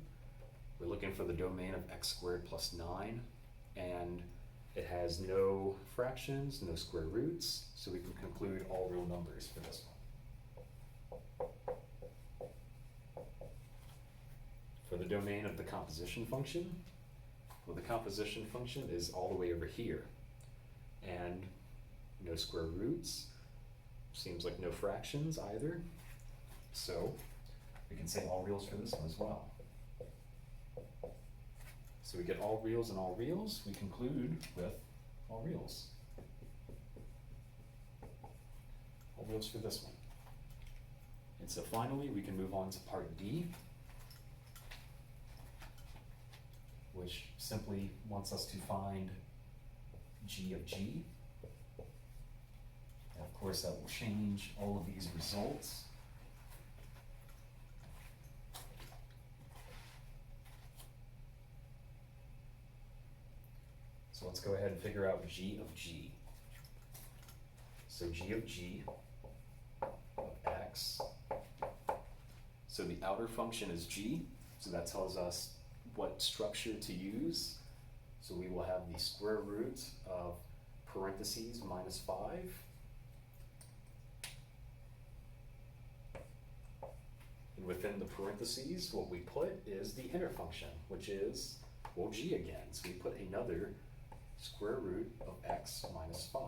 A: we're looking for the domain of x squared plus 9, and it has no fractions, no square roots, so we can conclude all real numbers for this one. For the domain of the composition function, well, the composition function is all the way over here, and no square roots, seems like no fractions either, so we can say all reals for this one as well. So we get all reals and all reals, we conclude with all reals. All reals for this one. And so finally we can move on to part D, which simply wants us to find g of g. And of course that will change all of these results. So let's go ahead and figure out g of g. So g of g of x. So the outer function is g, so that tells us what structure to use. So we will have the square root of parentheses minus 5. And within the parentheses, what we put is the inner function, which is, well, g again. So we put another square root of x minus 5.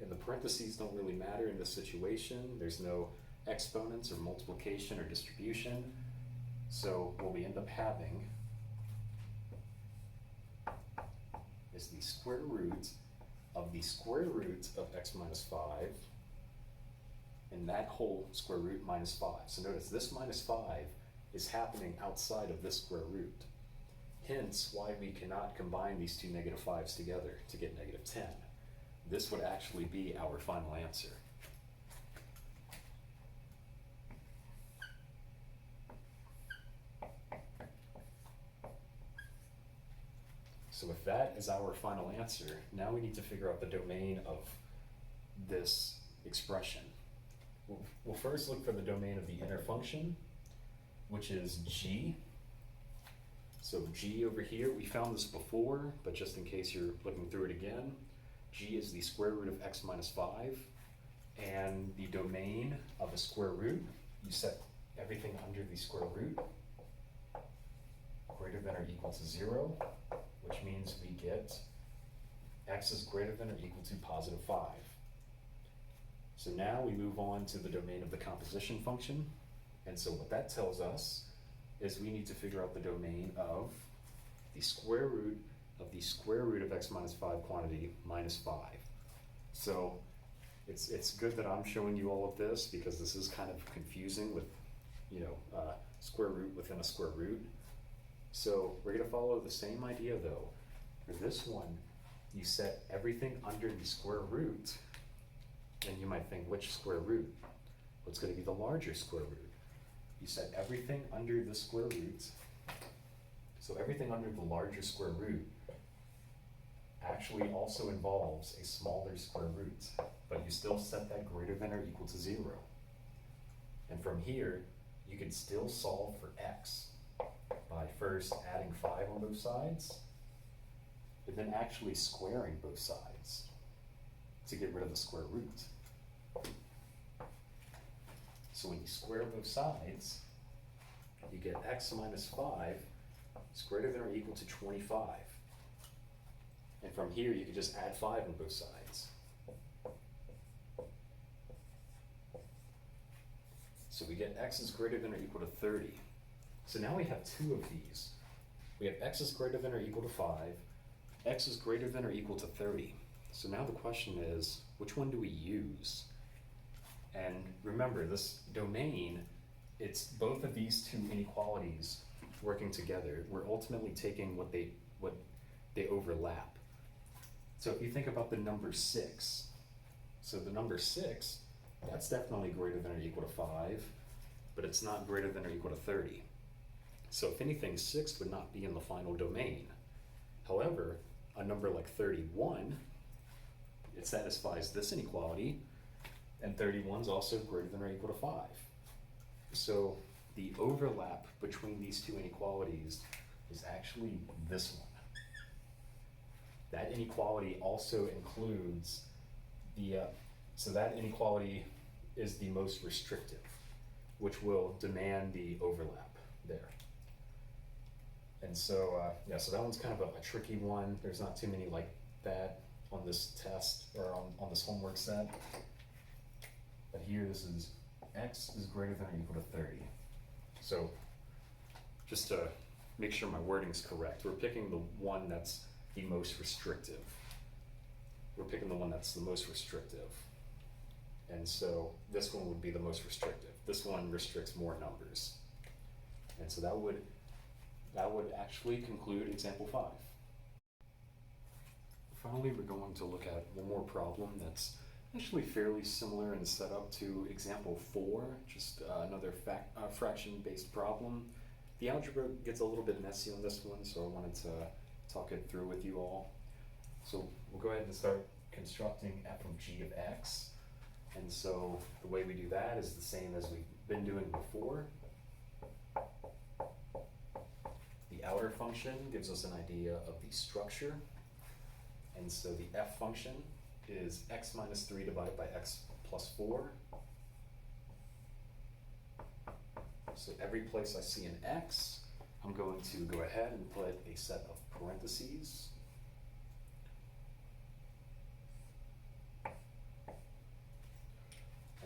A: And the parentheses don't really matter in this situation. There's no exponents or multiplication or distribution. So what we end up having is the square root of the square root of x minus 5, and that whole square root minus 5. So notice this minus 5 is happening outside of this square root. Hence why we cannot combine these two negative 5's together to get negative 10. This would actually be our final answer. So if that is our final answer, now we need to figure out the domain of this expression. We'll first look for the domain of the inner function, which is g. So g over here, we found this before, but just in case you're looking through it again, g is the square root of x minus 5, and the domain of a square root, you set everything under the square root, greater than or equal to 0, which means we get x is greater than or equal to positive 5. So now we move on to the domain of the composition function. And so what that tells us is we need to figure out the domain of the square root of x minus 5 quantity minus 5. So it's good that I'm showing you all of this because this is kind of confusing with, square root within a square root. So we're going to follow the same idea though. For this one, you set everything under the square root, and you might think, which square root? Well, it's going to be the larger square root. You set everything under the square root. So everything under the larger square root actually also involves a smaller square root, but you still set that greater than or equal to 0. And from here, you can still solve for x by first adding 5 on both sides, but then actually squaring both sides to get rid of the square root. So when you square both sides, you get x minus 5 is greater than or equal to 25. And from here, you can just add 5 on both sides. So we get x is greater than or equal to 30. So now we have two of these. We have x is greater than or equal to 5, x is greater than or equal to 30. So now the question is, which one do we use? And remember, this domain, it's both of these two inequalities working together. We're ultimately taking what they overlap. So if you think about the number 6, so the number 6, that's definitely greater than or equal to 5, but it's not greater than or equal to 30. So if anything, 6 would not be in the final domain. However, a number like 31, it satisfies this inequality, and 31 is also greater than or equal to 5. So the overlap between these two inequalities is actually this one. That inequality also includes so that inequality is the most restrictive, which will demand the overlap there. And so, so that one's kind of a tricky one. There's not too many like that on this test or on this homework set. But here this is x is greater than or equal to 30. So just to make sure my wording's correct, we're picking the one that's the most restrictive. We're picking the one that's the most restrictive. And so this one would be the most restrictive. This one restricts more numbers. And so that would actually conclude example 5. Finally, we're going to look at one more problem that's actually fairly similar in setup to example 4, just another fraction-based problem. The algebra gets a little bit messy on this one, so I wanted to talk it through with you all. So we'll go ahead and start constructing f of g of x. And so the way we do that is the same as we've been doing before. The outer function gives us an idea of the structure. And so the f function is x minus 3 divided by x plus 4. So every place I see an x, I'm going to go ahead and put a set of parentheses.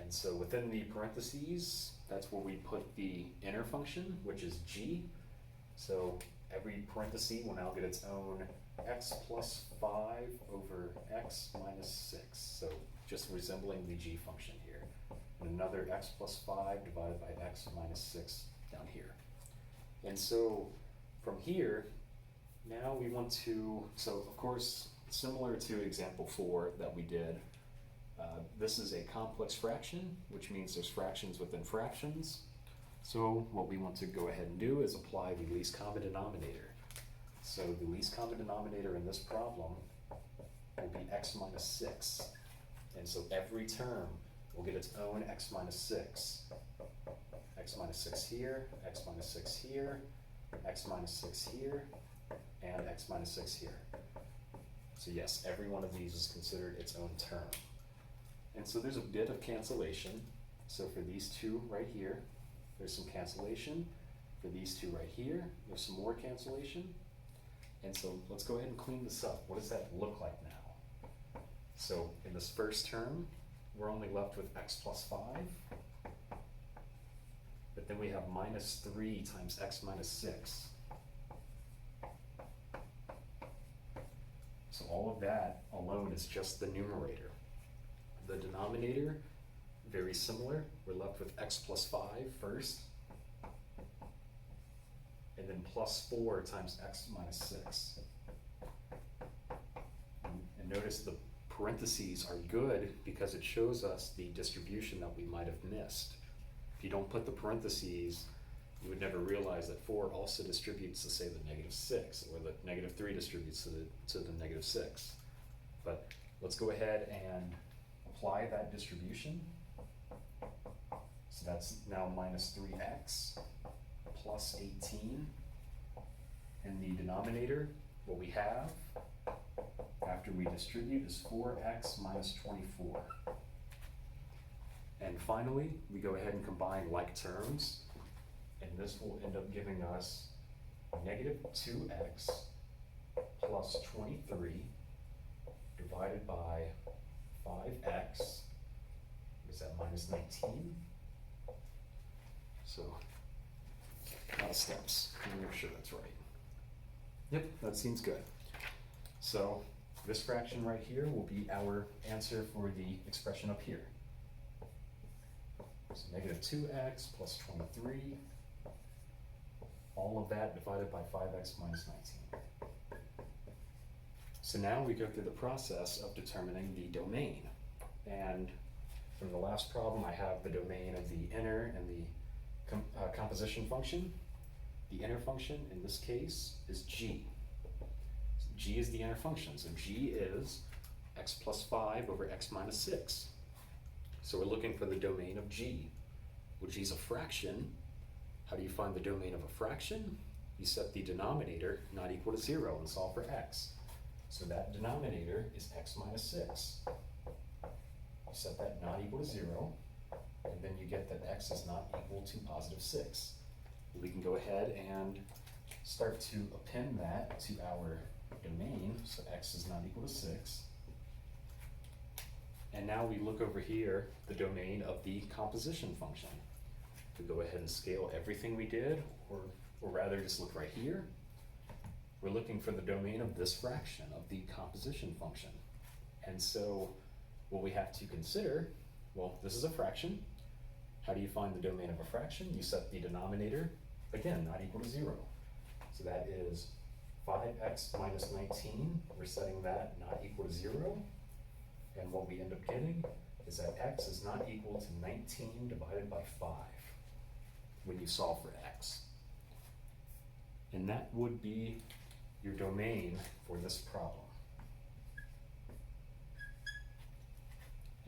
A: And so within the parentheses, that's where we put the inner function, which is g. So every parenthesis will now get its own x plus 5 over x minus 6. So just resembling the g function here. And another x plus 5 divided by x minus 6 down here. And so from here, now we want to, so of course, similar to example 4 that we did, this is a complex fraction, which means there's fractions within fractions. So what we want to go ahead and do is apply the least common denominator. So the least common denominator in this problem will be x minus 6. And so every term will get its own x minus 6. X minus 6 here, x minus 6 here, x minus 6 here, and x minus 6 here. So yes, every one of these is considered its own term. And so there's a bit of cancellation. So for these two right here, there's some cancellation. For these two right here, there's some more cancellation. And so let's go ahead and clean this up. What does that look like now? So in this first term, we're only left with x plus 5. But then we have minus 3 times x minus 6. So all of that alone is just the numerator. The denominator, very similar. We're left with x plus 5 first, and then plus 4 times x minus 6. And notice the parentheses are good because it shows us the distribution that we might have missed. If you don't put the parentheses, you would never realize that 4 also distributes to, say, the negative 6, or the negative 3 distributes to the negative 6. But let's go ahead and apply that distribution. So that's now minus 3x plus 18. And the denominator, what we have after we distribute is 4x minus 24. And finally, we go ahead and combine like terms. And this will end up giving us negative 2x plus 23 divided by 5x. Is that minus 19? So, a lot of steps. Let me make sure that's right. Yep, that seems good. So, this fraction right here will be our answer for the expression up here. So negative 2x plus 23. All of that divided by 5x minus 19. So now we go through the process of determining the domain. And from the last problem, I have the domain of the inner and the composition function. The inner function in this case is g. So g is the inner function. So g is x plus 5 over x minus 6. So we're looking for the domain of g. Well, g is a fraction. How do you find the domain of a fraction? You set the denominator not equal to 0 and solve for x. So that denominator is x minus 6. You set that not equal to 0, and then you get that x is not equal to positive 6. We can go ahead and start to append that to our domain, so x is not equal to 6. And now we look over here, the domain of the composition function. We go ahead and scale everything we did, or rather just look right here. We're looking for the domain of this fraction of the composition function. And so what we have to consider, well, this is a fraction. How do you find the domain of a fraction? You set the denominator, again, not equal to 0. So that is 5x minus 19. We're setting that not equal to 0. And what we end up getting is that x is not equal to 19 divided by 5 when you solve for x. And that would be your domain for this problem.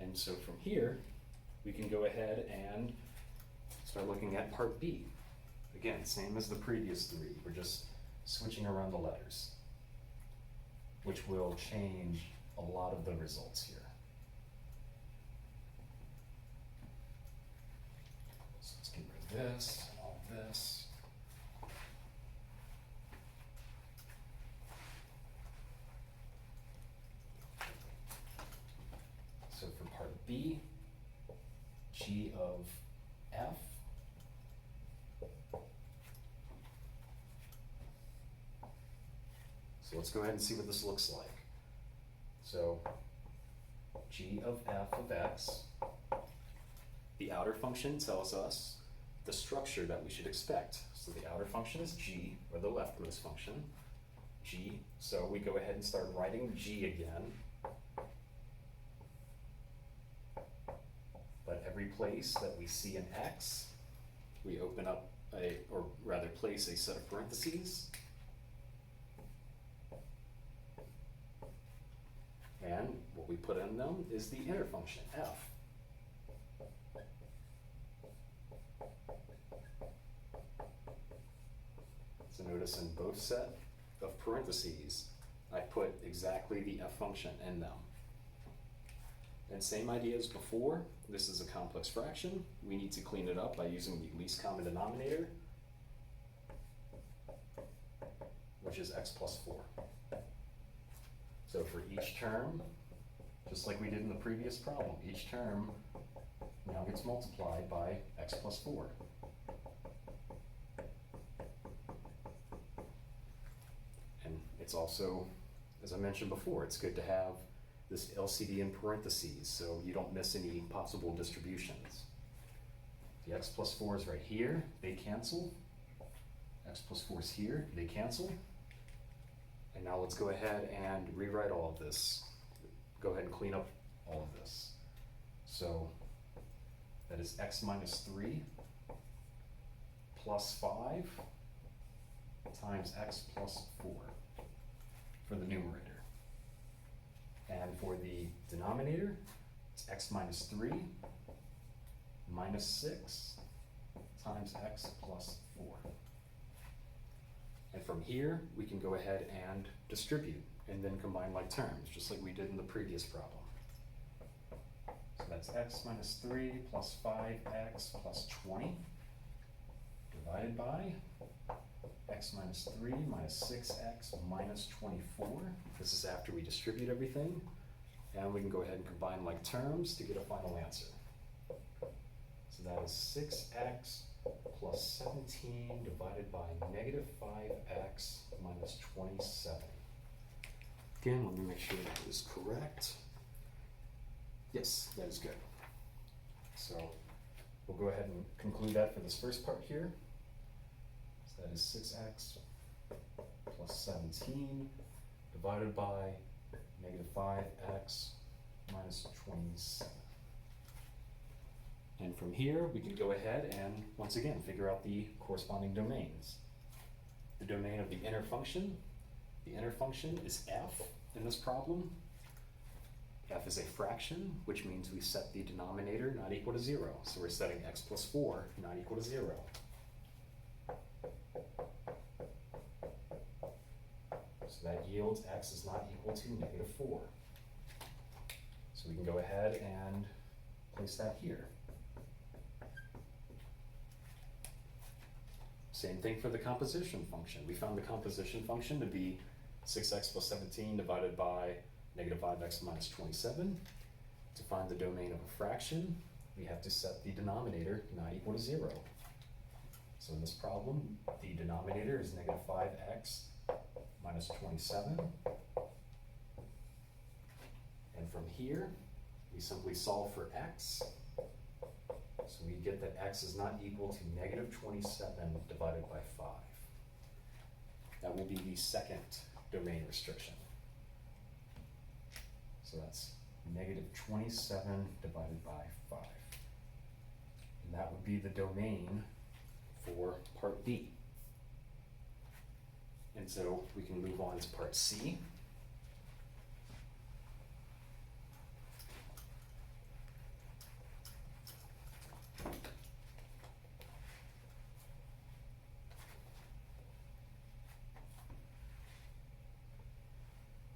A: And so from here, we can go ahead and start looking at part B. Again, same as the previous 3. We're just switching around the letters, which will change a lot of the results here. So let's get rid of this and all of this. So for part B, g of f so let's go ahead and see what this looks like. So g of f of x, the outer function tells us the structure that we should expect. So the outer function is g, or the leftmost function, g. So we go ahead and start writing g again. But every place that we see an x, we open up or rather place a set of parentheses. And what we put in them is the inner function, f. So notice in both set of parentheses, I put exactly the f function in them. And same idea as before, this is a complex fraction. We need to clean it up by using the least common denominator. which is x plus 4. So for each term, just like we did in the previous problem, each term now gets multiplied by x plus 4. And it's also, as I mentioned before, it's good to have this LCD in parentheses so you don't miss any possible distributions. The x plus 4 is right here, they cancel. X plus 4 is here, they cancel. And now let's go ahead and rewrite all of this. Go ahead and clean up all of this. So that is x minus 3 plus 5 times x plus 4 for the numerator. And for the denominator, it's x minus 3 minus 6 times x plus 4. And from here, we can go ahead and distribute and then combine like terms, just like we did in the previous problem. So that's x minus 3 plus 5x plus 20 divided by x minus 3 minus 6x minus 24. This is after we distribute everything. And we can go ahead and combine like terms to get a final answer. So that is 6x plus 17 divided by negative 5x minus 27. Again, let me make sure that is correct. Yes, that is good. So we'll go ahead and conclude that for this first part here. So that is 6x plus 17 divided by negative 5x minus 27. And from here, we can go ahead and, once again, figure out the corresponding domains. The domain of the inner function is f in this problem. F is a fraction, which means we set the denominator not equal to 0. So we're setting x plus 4 not equal to 0. So that yields x is not equal to negative 4. So we can go ahead and place that here. Same thing for the composition function. We found the composition function to be 6x plus 17 divided by negative 5x minus 27. To find the domain of a fraction, we have to set the denominator not equal to 0. So in this problem, the denominator is negative 5x minus 27. And from here, we simply solve for x. So we get that x is not equal to negative 27 divided by 5. That will be the second domain restriction. So that's negative 27 divided by 5. And that would be the domain for part B. And so we can move on to part C.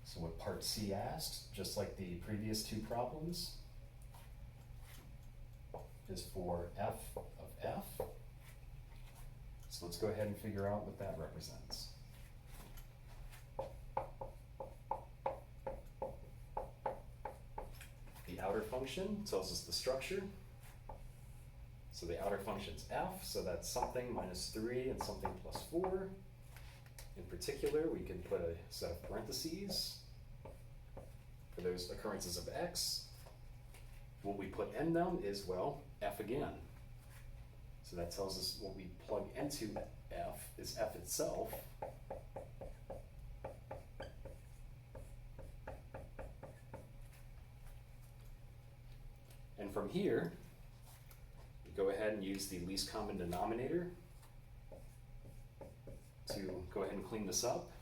A: So what part C asks, just like the previous two problems, is for f of f. So let's go ahead and figure out what that represents. The outer function tells us the structure. So the outer function's f, so that's something minus 3 and something plus 4. In particular, we can put a set of parentheses for those occurrences of x. What we put in them is, well, f again. So that tells us what we plug into f is f itself. And from here, we go ahead and use the least common denominator to go ahead and clean this up.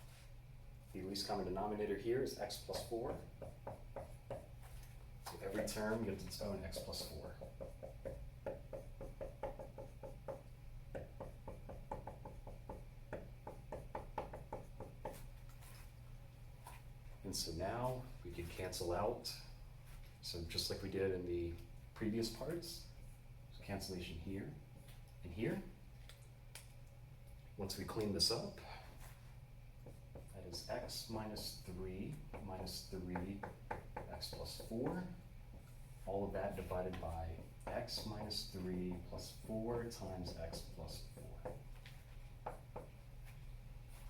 A: The least common denominator here is x plus 4. So every term gets its own x plus 4. And so now we can cancel out. So just like we did in the previous parts, so cancellation here and here. Once we clean this up, is x minus 3 minus 3 x plus 4. All of that divided by x minus 3 plus 4 times x plus 4.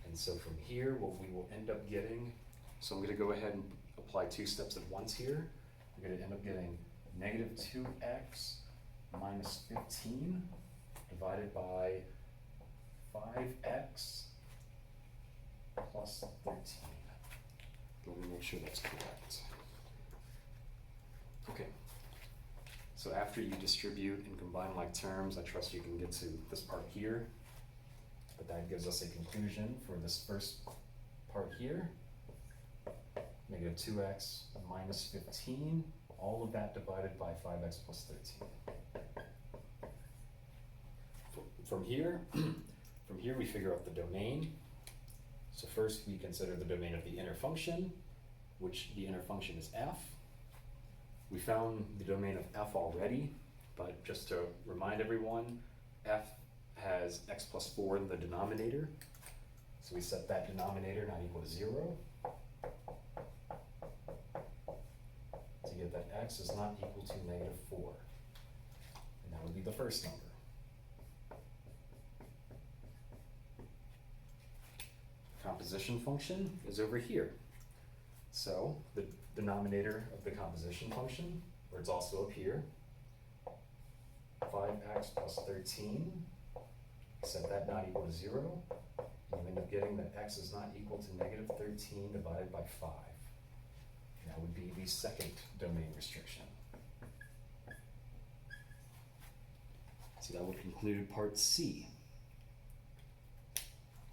A: And so from here, what we will end up getting, so I'm going to go ahead and apply two steps at once here. We're going to end up getting negative 2x minus 15 divided by 5x plus 13. Let me make sure that's correct. Okay. So after you distribute and combine like terms, I trust you can get to this part here. But that gives us a conclusion for this first part here. Negative 2x minus 15, all of that divided by 5x plus 13. From here, we figure out the domain. So first we consider the domain of the inner function, which the inner function is f. We found the domain of f already, but just to remind everyone, f has x plus 4 in the denominator. So we set that denominator not equal to 0. To get that x is not equal to negative 4. And that would be the first number. Composition function is over here. So the denominator of the composition function, where it's also up here, 5x plus 13, set that not equal to 0, and you end up getting that x is not equal to negative 13 divided by 5. And that would be the second domain restriction. So that would conclude part C.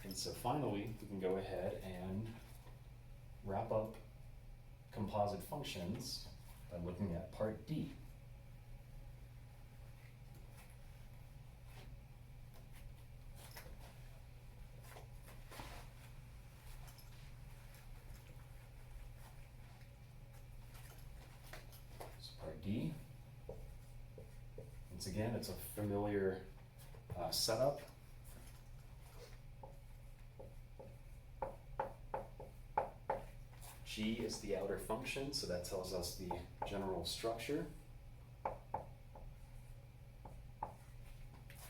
A: And so finally, we can go ahead and wrap up composite functions by looking at part D. So part D, once again, it's a familiar setup. G is the outer function, so that tells us the general structure.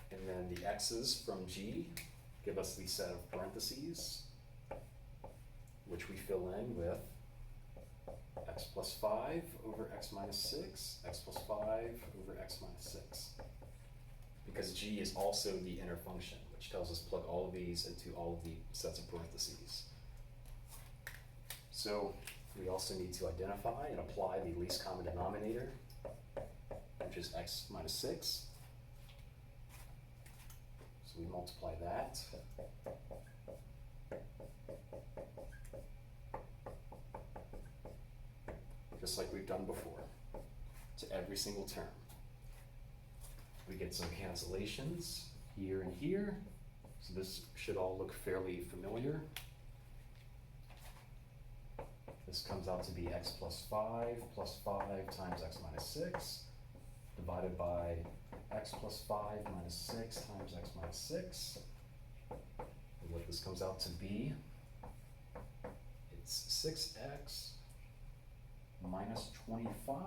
A: And then the x's from G give us the set of parentheses, which we fill in with x plus 5 over x minus 6, x plus 5 over x minus 6. Because G is also the inner function, which tells us plug all of these into all of the sets of parentheses. So we also need to identify and apply the least common denominator, which is x minus 6. So we multiply that. Just like we've done before, to every single term. We get some cancellations here and here. So this should all look fairly familiar. This comes out to be x plus 5 times x minus 6 divided by x plus 5 minus 6 times x minus 6. And what this comes out to be, it's 6x minus 25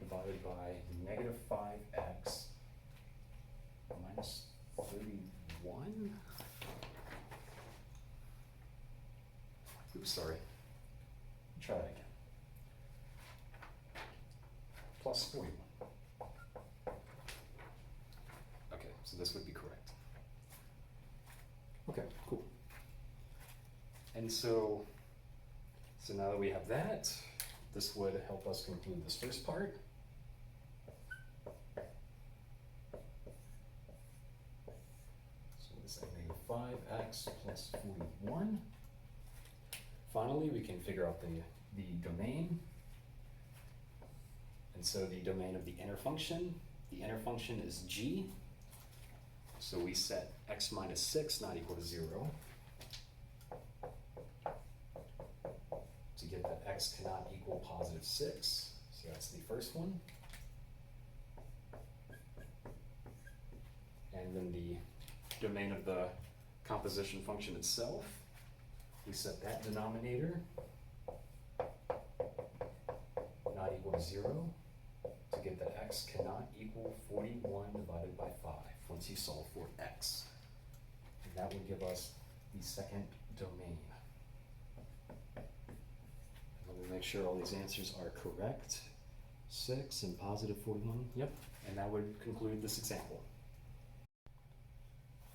A: divided by negative 5x minus 31. Oops, sorry. Try that again. Plus 41. Okay, so this would be correct. Okay, cool. And so now that we have that, this would help us conclude this first part. So let's say negative 5x plus 41. Finally, we can figure out the domain. And so the domain of the inner function is G. So we set x minus 6 not equal to 0. To get that x cannot equal positive 6. So that's the first one. And then the domain of the composition function itself we set that denominator not equal to 0 to get that x cannot equal 41 divided by 5 once you solve for x. And that would give us the second domain. Let me make sure all these answers are correct. 6 and positive 41, yep. And that would conclude this example.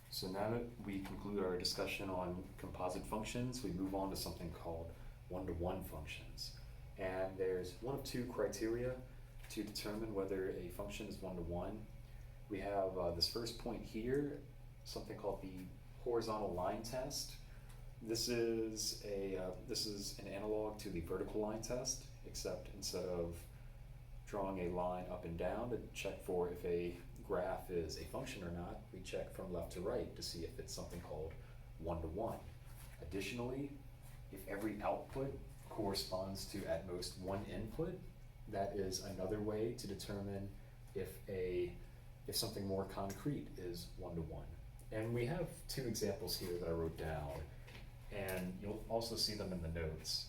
A: So now that we conclude our discussion on composite functions, we move on to something called one-to-one functions. And there's one of two criteria to determine whether a function is one-to-one. We have this first point here, something called the horizontal line test. This is an analog to the vertical line test, except instead of drawing a line up and down to check for if a graph is a function or not, we check from left to right to see if it's something called one-to-one. Additionally, if every output corresponds to at most one input, that is another way to determine if something more concrete is one-to-one. And we have two examples here that I wrote down, and you'll also see them in the notes.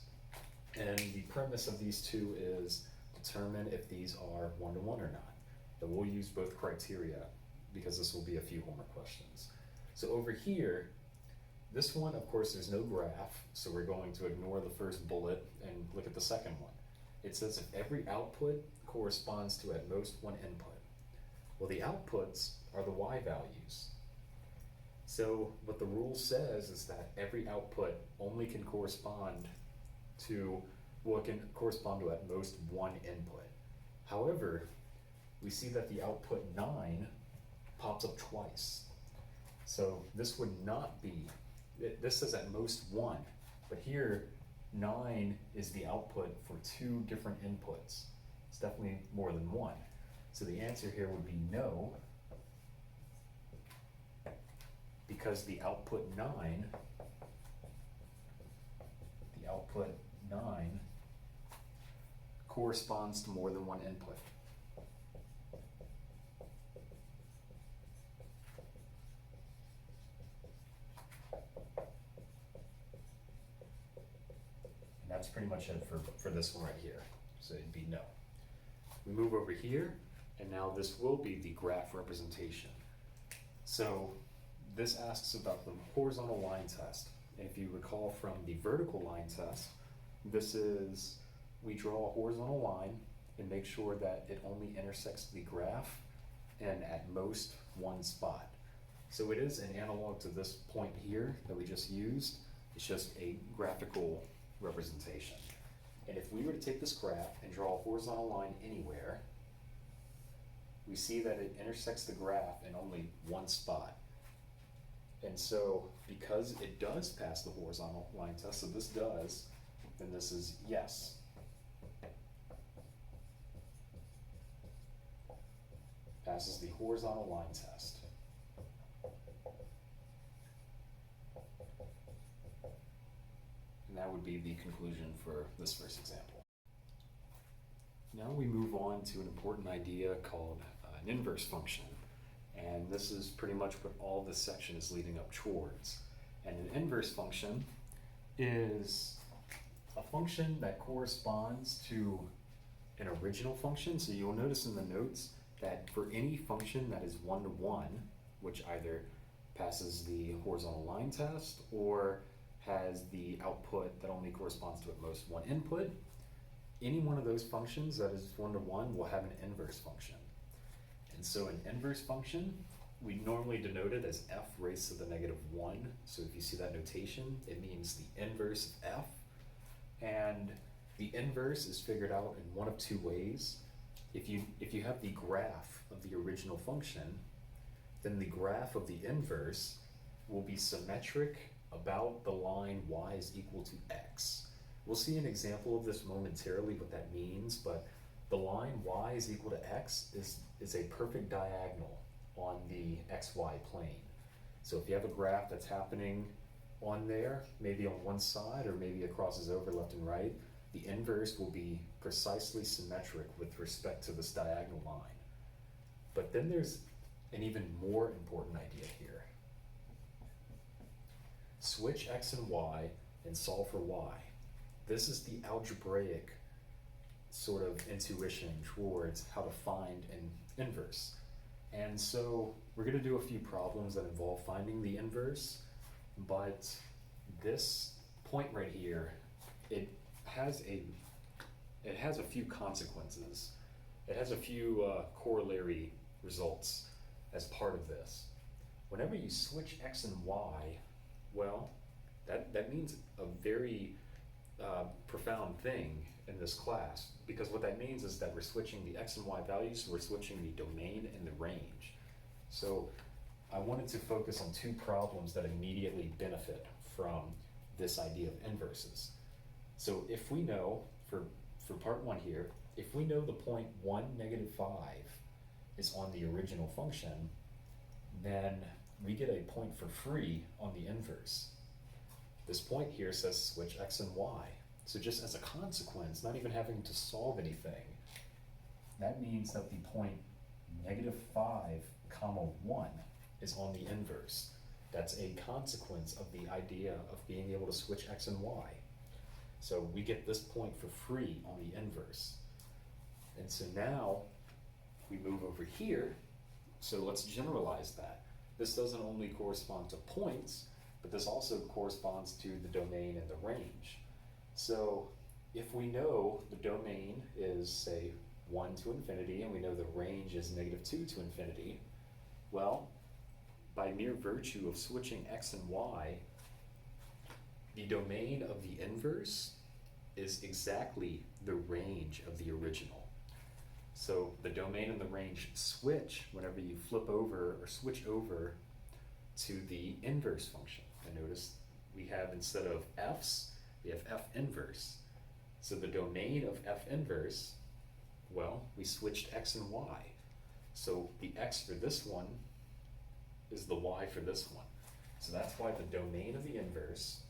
A: And the premise of these two is determine if these are one-to-one or not. But we'll use both criteria because this will be a few homework questions. So over here, this one, of course, there's no graph, so we're going to ignore the first bullet and look at the second one. It says if every output corresponds to at most one input. Well, the outputs are the y values. So what the rule says is that every output only can correspond to, well, it can correspond to at most one input. However, we see that the output 9 pops up twice. So this would not be, this says at most 1, but here 9 is the output for two different inputs. It's definitely more than 1. So the answer here would be no, because the output 9 corresponds to more than one input. And that's pretty much it for this one right here. So it'd be no. We move over here, and now this will be the graph representation. So this asks about the horizontal line test. And if you recall from the vertical line test, this is, we draw a horizontal line and make sure that it only intersects the graph and at most one spot. So it is an analog to this point here that we just used. It's just a graphical representation. And if we were to take this graph and draw a horizontal line anywhere, we see that it intersects the graph in only one spot. And so because it does pass the horizontal line test, so this does, then this is yes. Passes the horizontal line test. And that would be the conclusion for this first example. Now we move on to an important idea called an inverse function. And this is pretty much what all this section is leading up towards. And an inverse function is a function that corresponds to an original function. So you'll notice in the notes that for any function that is one-to-one, which either passes the horizontal line test or has the output that only corresponds to at most one input, any one of those functions that is one-to-one will have an inverse function. And so an inverse function, we normally denote it as f raised to the -1. So if you see that notation, it means the inverse of f. And the inverse is figured out in one of two ways. If you have the graph of the original function, then the graph of the inverse will be symmetric about the line y is equal to x. We'll see an example of this momentarily, what that means, but the line y is equal to x is a perfect diagonal on the xy plane. So if you have a graph that's happening on there, maybe on one side or maybe it crosses over left and right, the inverse will be precisely symmetric with respect to this diagonal line. But then there's an even more important idea here. Switch x and y and solve for y. This is the algebraic sort of intuition towards how to find an inverse. And so we're going to do a few problems that involve finding the inverse, but this point right here, it has a few consequences. It has a few corollary results as part of this. Whenever you switch x and y, well, that means a very profound thing in this class, because what that means is that we're switching the x and y values, we're switching the domain and the range. So I wanted to focus on two problems that immediately benefit from this idea of inverses. So if we know, for part one here, if we know the point 1, -5 is on the original function, then we get a point for free on the inverse. This point here says switch x and y. So just as a consequence, not even having to solve anything, that means that the point -5, 1 is on the inverse. That's a consequence of the idea of being able to switch x and y. So we get this point for free on the inverse. And so now we move over here. So let's generalize that. This doesn't only correspond to points, but this also corresponds to the domain and the range. So if we know the domain is, say, 1 to infinity, and we know the range is -2 to infinity, well, by mere virtue of switching x and y, the domain of the inverse is exactly the range of the original. So the domain and the range switch whenever you flip over or switch over to the inverse function. And notice we have, instead of f's, we have f inverse. So the domain of f inverse, well, we switched x and y. So the x for this one is the y for this one. So that's why the domain of the inverse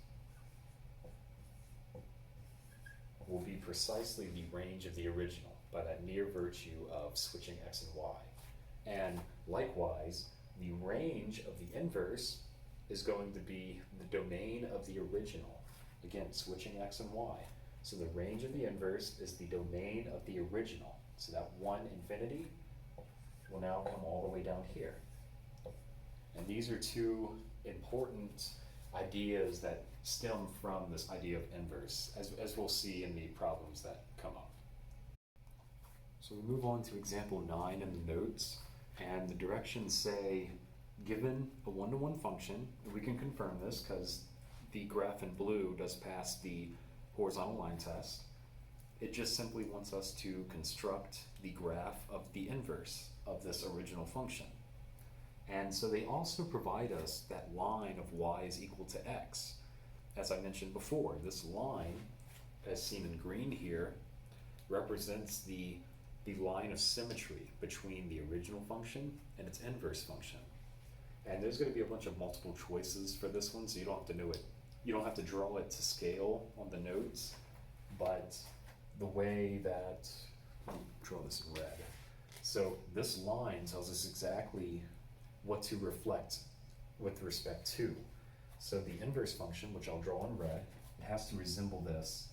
A: will be precisely the range of the original by that mere virtue of switching x and y. And likewise, the range of the inverse is going to be the domain of the original. Again, switching x and y. So the range of the inverse is the domain of the original. So that 1 infinity will now come all the way down here. And these are two important ideas that stem from this idea of inverse, as we'll see in the problems that come up. So we move on to example 9 in the notes, and the directions say, given a one-to-one function, and we can confirm this because the graph in blue does pass the horizontal line test. It just simply wants us to construct the graph of the inverse of this original function. And so they also provide us that line of y is equal to x. As I mentioned before, this line, as seen in green here, represents the line of symmetry between the original function and its inverse function. And there's going to be a bunch of multiple choices for this one, so you don't have to know it. You don't have to draw it to scale on the notes, but the way that, draw this in red. So this line tells us exactly what to reflect with respect to. So the inverse function, which I'll draw in red, it has to resemble this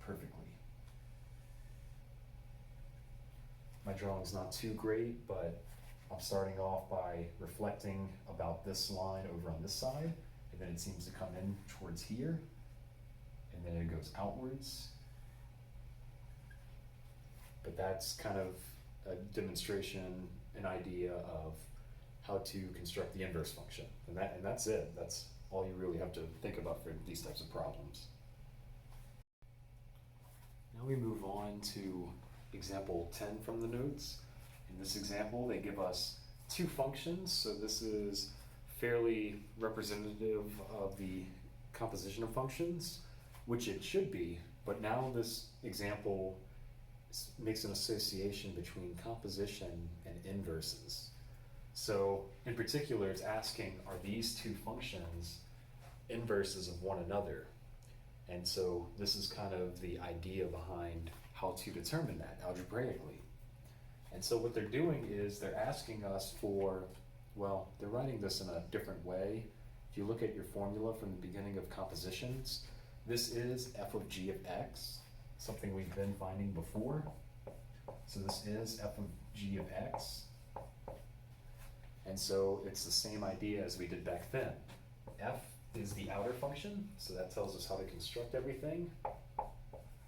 A: perfectly. My drawing's not too great, but I'm starting off by reflecting about this line over on this side, and then it seems to come in towards here, and then it goes outwards. But that's kind of a demonstration, an idea of how to construct the inverse function. And that's it. That's all you really have to think about for these types of problems. Now we move on to example 10 from the notes. In this example, they give us two functions. So this is fairly representative of the composition of functions, which it should be. But now this example makes an association between composition and inverses. So in particular, it's asking, are these two functions inverses of one another? And so this is kind of the idea behind how to determine that algebraically. And so what they're doing is they're asking us for, well, they're writing this in a different way if you look at your formula from the beginning of compositions, this is f of g of x, something we've been finding before. So this is f of g of x. And so it's the same idea as we did back then. F is the outer function, so that tells us how to construct everything.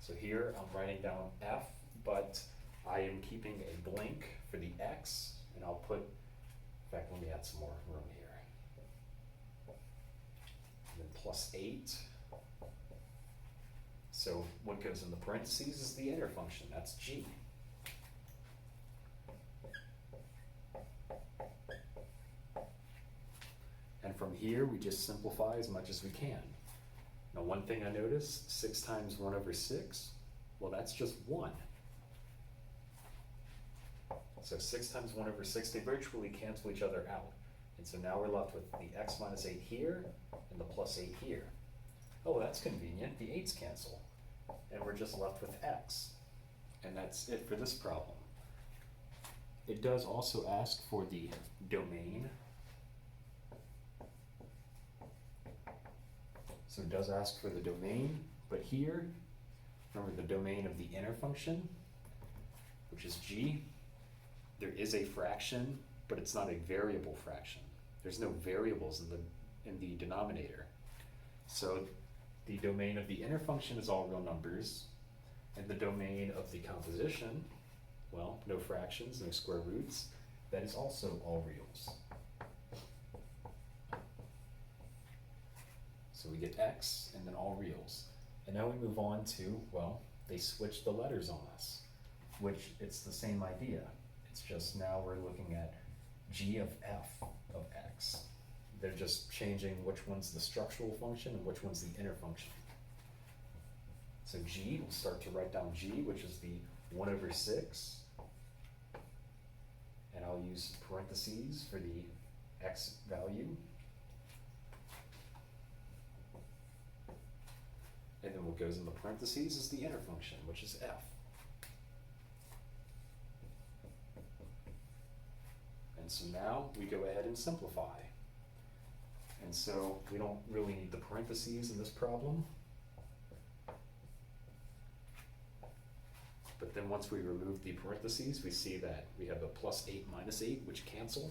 A: So here I'm writing down f, but I am keeping a blank for the x, and I'll put, in fact, let me add some more room here. And then plus 8. So what goes in the parentheses is the inner function, that's g. And from here, we just simplify as much as we can. Now, one thing I noticed, 6 times 1 over 6, well, that's just 1. So 6 times 1 over 6, they virtually cancel each other out. And so now we're left with the x minus 8 here and the plus 8 here. Oh, that's convenient, the 8's cancel. And we're just left with x. And that's it for this problem. It does also ask for the domain. So it does ask for the domain, but here, remember the domain of the inner function, which is g. There is a fraction, but it's not a variable fraction. There's no variables in the denominator. So the domain of the inner function is all real numbers, and the domain of the composition, well, no fractions, no square roots, that is also all reals. So we get x and then all reals. And now we move on to, well, they switched the letters on us, which it's the same idea. It's just now we're looking at g of f of x. They're just changing which one's the structural function and which one's the inner function. So g, we'll start to write down g, which is the 1 over 6. And I'll use parentheses for the x value. And then what goes in the parentheses is the inner function, which is f. And so now we go ahead and simplify. And so we don't really need the parentheses in this problem. But then once we remove the parentheses, we see that we have a plus 8 minus 8, which cancel.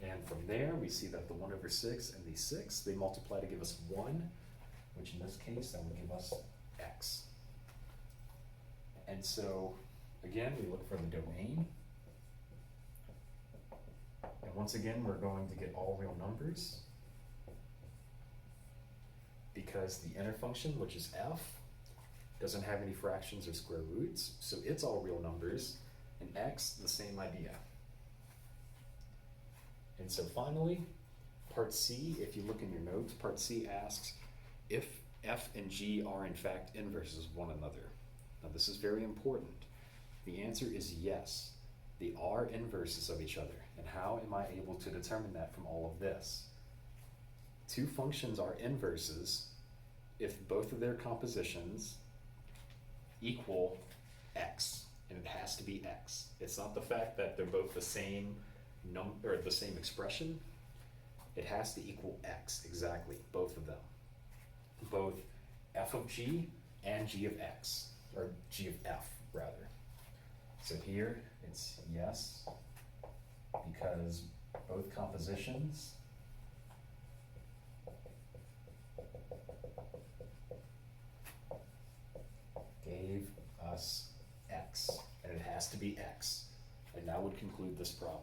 A: And from there, we see that the 1 over 6 and the 6, they multiply to give us 1, which in this case, that would give us x. And so, again, we look for the domain. And once again, we're going to get all real numbers, because the inner function, which is f, doesn't have any fractions or square roots, so it's all real numbers, and x, the same idea. And so finally, part C, if you look in your notes, part C asks if f and g are in fact inverses of one another. Now this is very important. The answer is yes. They are inverses of each other. And how am I able to determine that from all of this? Two functions are inverses if both of their compositions equal x, and it has to be x. It's not the fact that they're both the same number or the same expression. It has to equal x exactly, both of them. Both f of g and g of x, or g of f rather. So here it's yes, because both compositions gave us x, and it has to be x. And that would conclude this problem.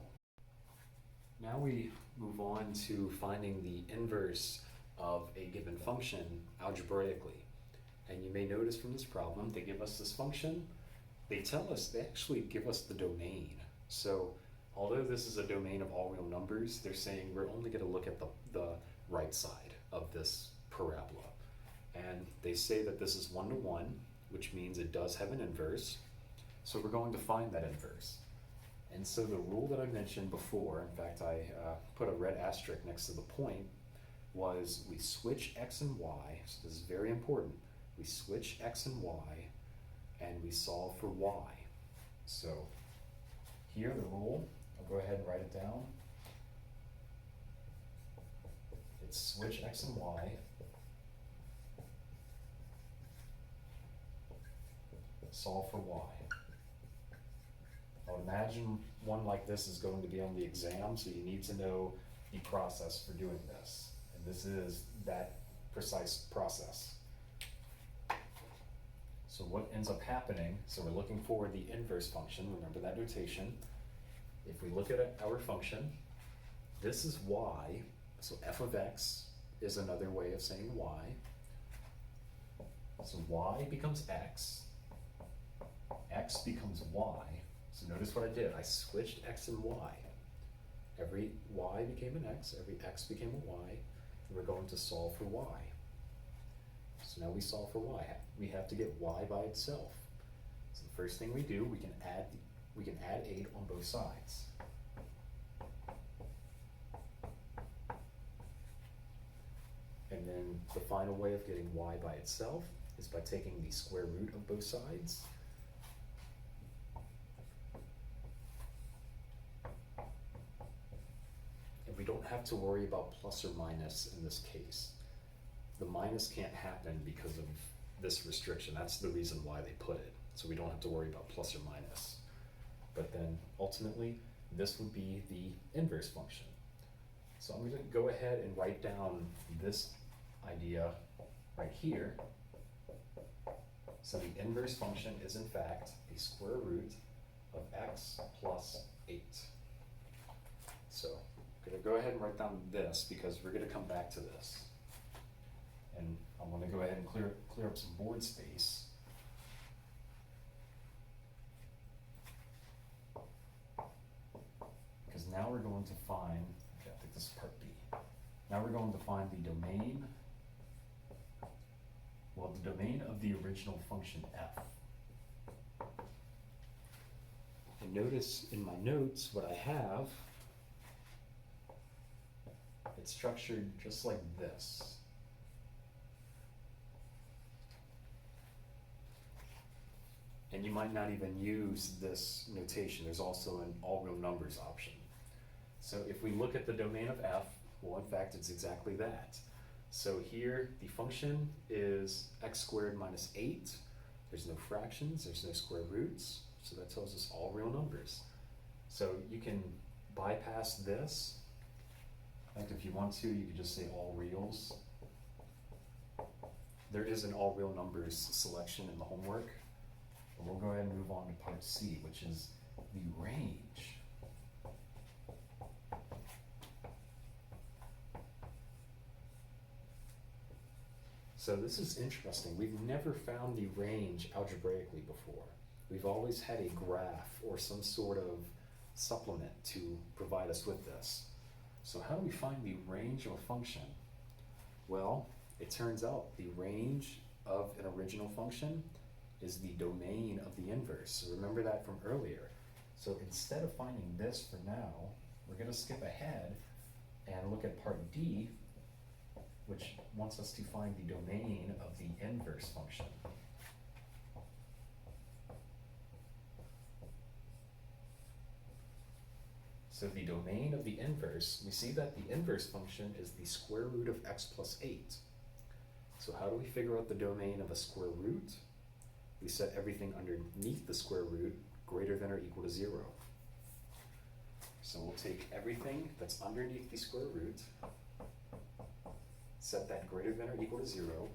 A: Now we move on to finding the inverse of a given function algebraically. And you may notice from this problem, they give us this function. They actually give us the domain. So although this is a domain of all real numbers, they're saying we're only going to look at the right side of this parabola. And they say that this is 1 to 1, which means it does have an inverse. So we're going to find that inverse. And so the rule that I mentioned before, in fact I put a red asterisk next to the point, was we switch x and y, so this is very important. We switch x and y, and we solve for y. So here the rule, I'll go ahead and write it down. It's switch x and y. Solve for y. I would imagine one like this is going to be on the exam, so you need to know the process for doing this. And this is that precise process. So what ends up happening, so we're looking for the inverse function, remember that notation. If we look at our function, this is y, so f of x is another way of saying y. So y becomes x becomes y. So notice what I did, I switched x and y. Every y became an x, every x became a y, and we're going to solve for y. So now we solve for y. We have to get y by itself. So the first thing we do, we can add 8 on both sides. And then the final way of getting y by itself is by taking the square root of both sides. And we don't have to worry about plus or minus in this case. The minus can't happen because of this restriction. That's the reason why they put it. So we don't have to worry about plus or minus. But then ultimately, this would be the inverse function. So I'm going to go ahead and write down this idea right here. So the inverse function is in fact the square root of x plus 8. So I'm going to go ahead and write down this because we're going to come back to this. And I'm going to go ahead and clear up some board space. Because now we're going to find, okay, I think this is part B. Now we're going to find the domain, well, the domain of the original function f. And notice in my notes what I have, it's structured just like this. And you might not even use this notation. There's also an all real numbers option. So if we look at the domain of f, well, in fact, it's exactly that. So here, the function is x squared minus 8. There's no fractions, there's no square roots. So that tells us all real numbers. So you can bypass this. In fact, if you want to, you could just say all reals. There is an all real numbers selection in the homework. And we'll go ahead and move on to part C, which is the range. So this is interesting. We've never found the range algebraically before. We've always had a graph or some sort of supplement to provide us with this. So how do we find the range of a function? Well, it turns out the range of an original function is the domain of the inverse. So remember that from earlier. So instead of finding this for now, we're going to skip ahead and look at part D, which wants us to find the domain of the inverse function. So the domain of the inverse, we see that the inverse function is the square root of x plus 8. So how do we figure out the domain of a square root? We set everything underneath the square root greater than or equal to 0. So we'll take everything that's underneath the square root, set that greater than or equal to 0,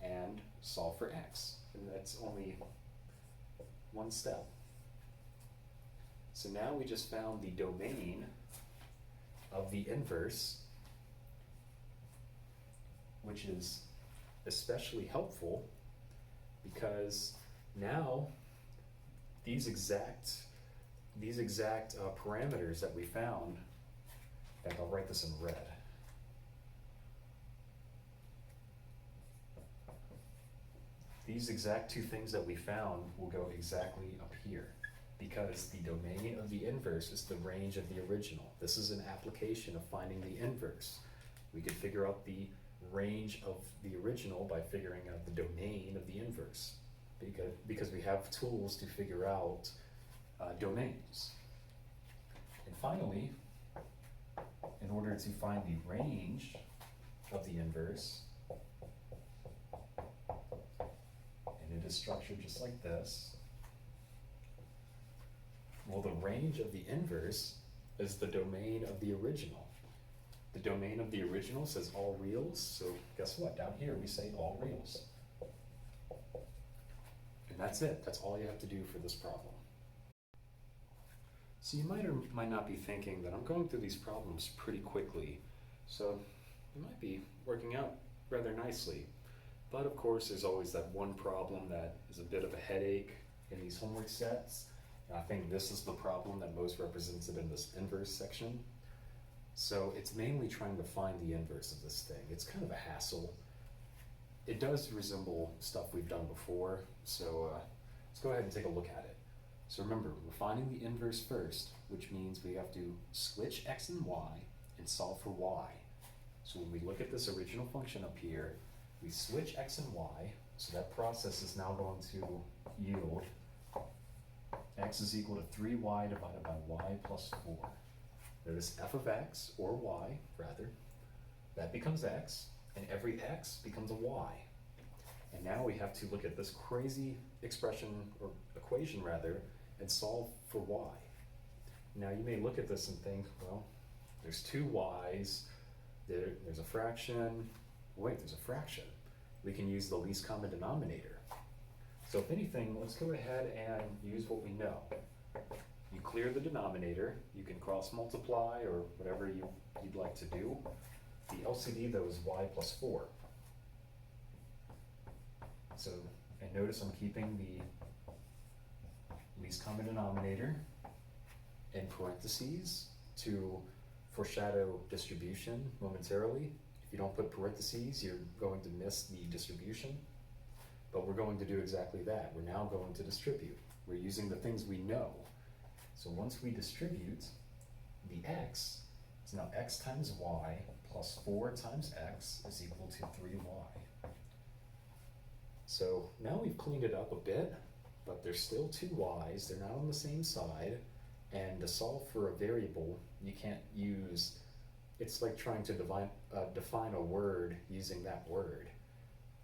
A: and solve for x. And that's only one step. So now we just found the domain of the inverse, which is especially helpful because now these exact parameters that we found, in fact, I'll write this in red. These exact two things that we found will go exactly up here because the domain of the inverse is the range of the original. This is an application of finding the inverse. We could figure out the range of the original by figuring out the domain of the inverse because we have tools to figure out domains. And finally, in order to find the range of the inverse, and it is structured just like this. Well, the range of the inverse is the domain of the original. The domain of the original says all reals, so guess what? Down here we say all reals. And that's it. That's all you have to do for this problem. So you might or might not be thinking that I'm going through these problems pretty quickly, so it might be working out rather nicely. But of course, there's always that one problem that is a bit of a headache in these homework sets. And I think this is the problem that most represents it in this inverse section. So it's mainly trying to find the inverse of this thing. It's kind of a hassle. It does resemble stuff we've done before, so let's go ahead and take a look at it. So remember, we're finding the inverse first, which means we have to switch x and y and solve for y. So when we look at this original function up here, we switch x and y, so that process is now going to yield x is equal to 3y divided by y plus 4. Notice f of x, or y, rather, that becomes x, and every x becomes a y. And now we have to look at this crazy expression, or equation rather, and solve for y. Now you may look at this and think, well, there's two y's, there's a fraction, wait, there's a fraction. We can use the least common denominator. So if anything, let's go ahead and use what we know. You clear the denominator, you can cross multiply or whatever you'd like to do. The LCD though is y plus 4. So, and notice I'm keeping the least common denominator in parentheses to foreshadow distribution momentarily. If you don't put parentheses, you're going to miss the distribution. But we're going to do exactly that. We're now going to distribute. We're using the things we know. So once we distribute, the x is now x times y plus 4 times x is equal to 3y. So now we've cleaned it up a bit, but there's still two y's. They're not on the same side. And to solve for a variable, you can't use, it's like trying to define a word using that word.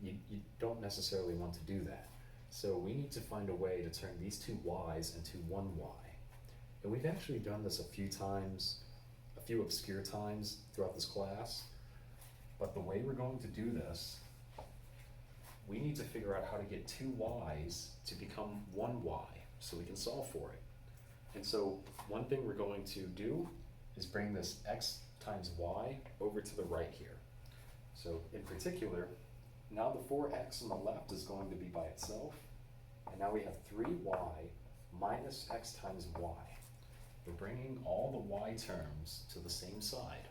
A: You don't necessarily want to do that. So we need to find a way to turn these two y's into one y. And we've actually done this a few times, a few obscure times throughout this class. But the way we're going to do this, we need to figure out how to get two y's to become one y so we can solve for it. And so one thing we're going to do is bring this x times y over to the right here. So in particular, now the 4x on the left is going to be by itself, and now we have 3y minus x times y. We're bringing all the y terms to the same side.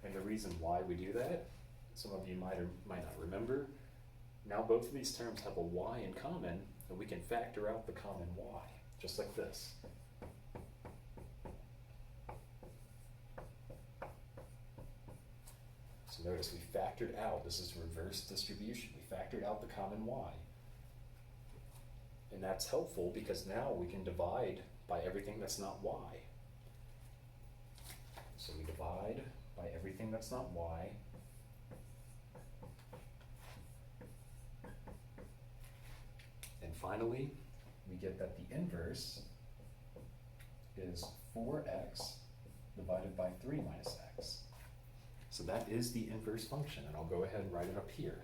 A: And the reason why we do that, some of you might or might not remember, now both of these terms have a y in common, and we can factor out the common y, just like this. So notice we factored out, this is reverse distribution, we factored out the common y. And that's helpful because now we can divide by everything that's not y. So we divide by everything that's not y. And finally, we get that the inverse is 4x divided by 3 minus x. So that is the inverse function, and I'll go ahead and write it up here.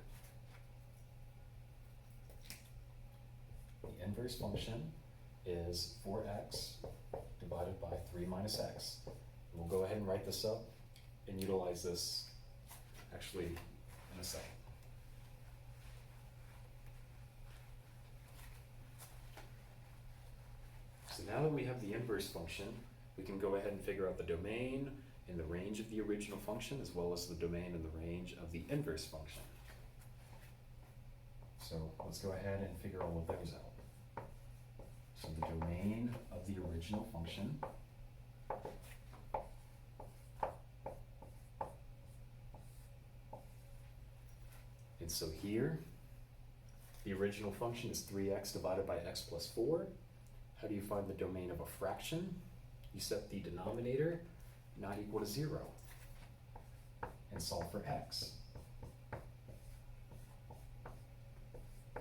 A: The inverse function is 4x divided by 3 minus x. We'll go ahead and write this up and utilize this actually in a second. So now that we have the inverse function, we can go ahead and figure out the domain and the range of the original function, as well as the domain and the range of the inverse function. So let's go ahead and figure all of those out. So the domain of the original function and so here, the original function is 3x divided by x plus 4. How do you find the domain of a fraction? You set the denominator not equal to 0 and solve for x.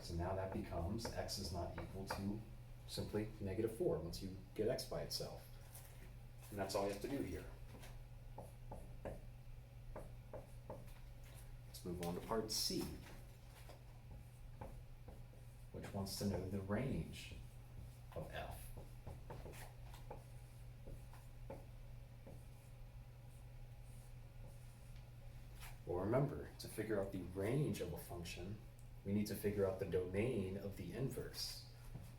A: So now that becomes x is not equal to simply -4 once you get x by itself. And that's all you have to do here. Let's move on to part C, which wants to know the range of f. Well, remember, to figure out the range of a function, we need to figure out the domain of the inverse.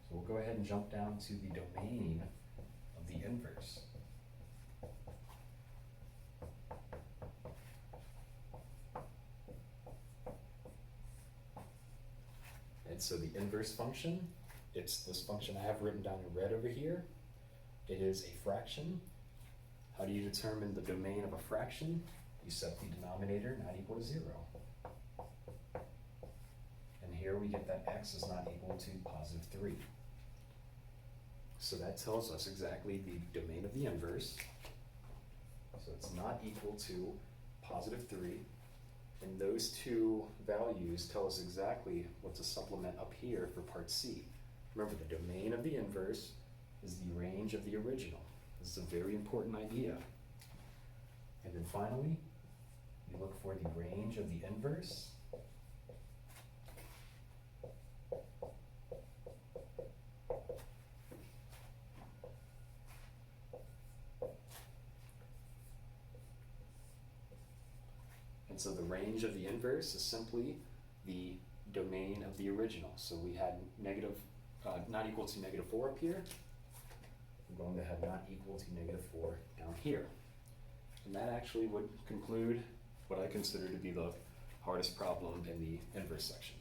A: So we'll go ahead and jump down to the domain of the inverse. And so the inverse function, it's this function I have written down in red over here. It is a fraction. How do you determine the domain of a fraction? You set the denominator not equal to 0. And here we get that x is not equal to +3. So that tells us exactly the domain of the inverse. So it's not equal to +3. And those two values tell us exactly what to supplement up here for part C. Remember, the domain of the inverse is the range of the original. This is a very important idea. And then finally, we look for the range of the inverse. And so the range of the inverse is simply the domain of the original. So we had not equal to -4 up here. We're going to have not equal to -4 down here. And that actually would conclude what I consider to be the hardest problem in the inverse section.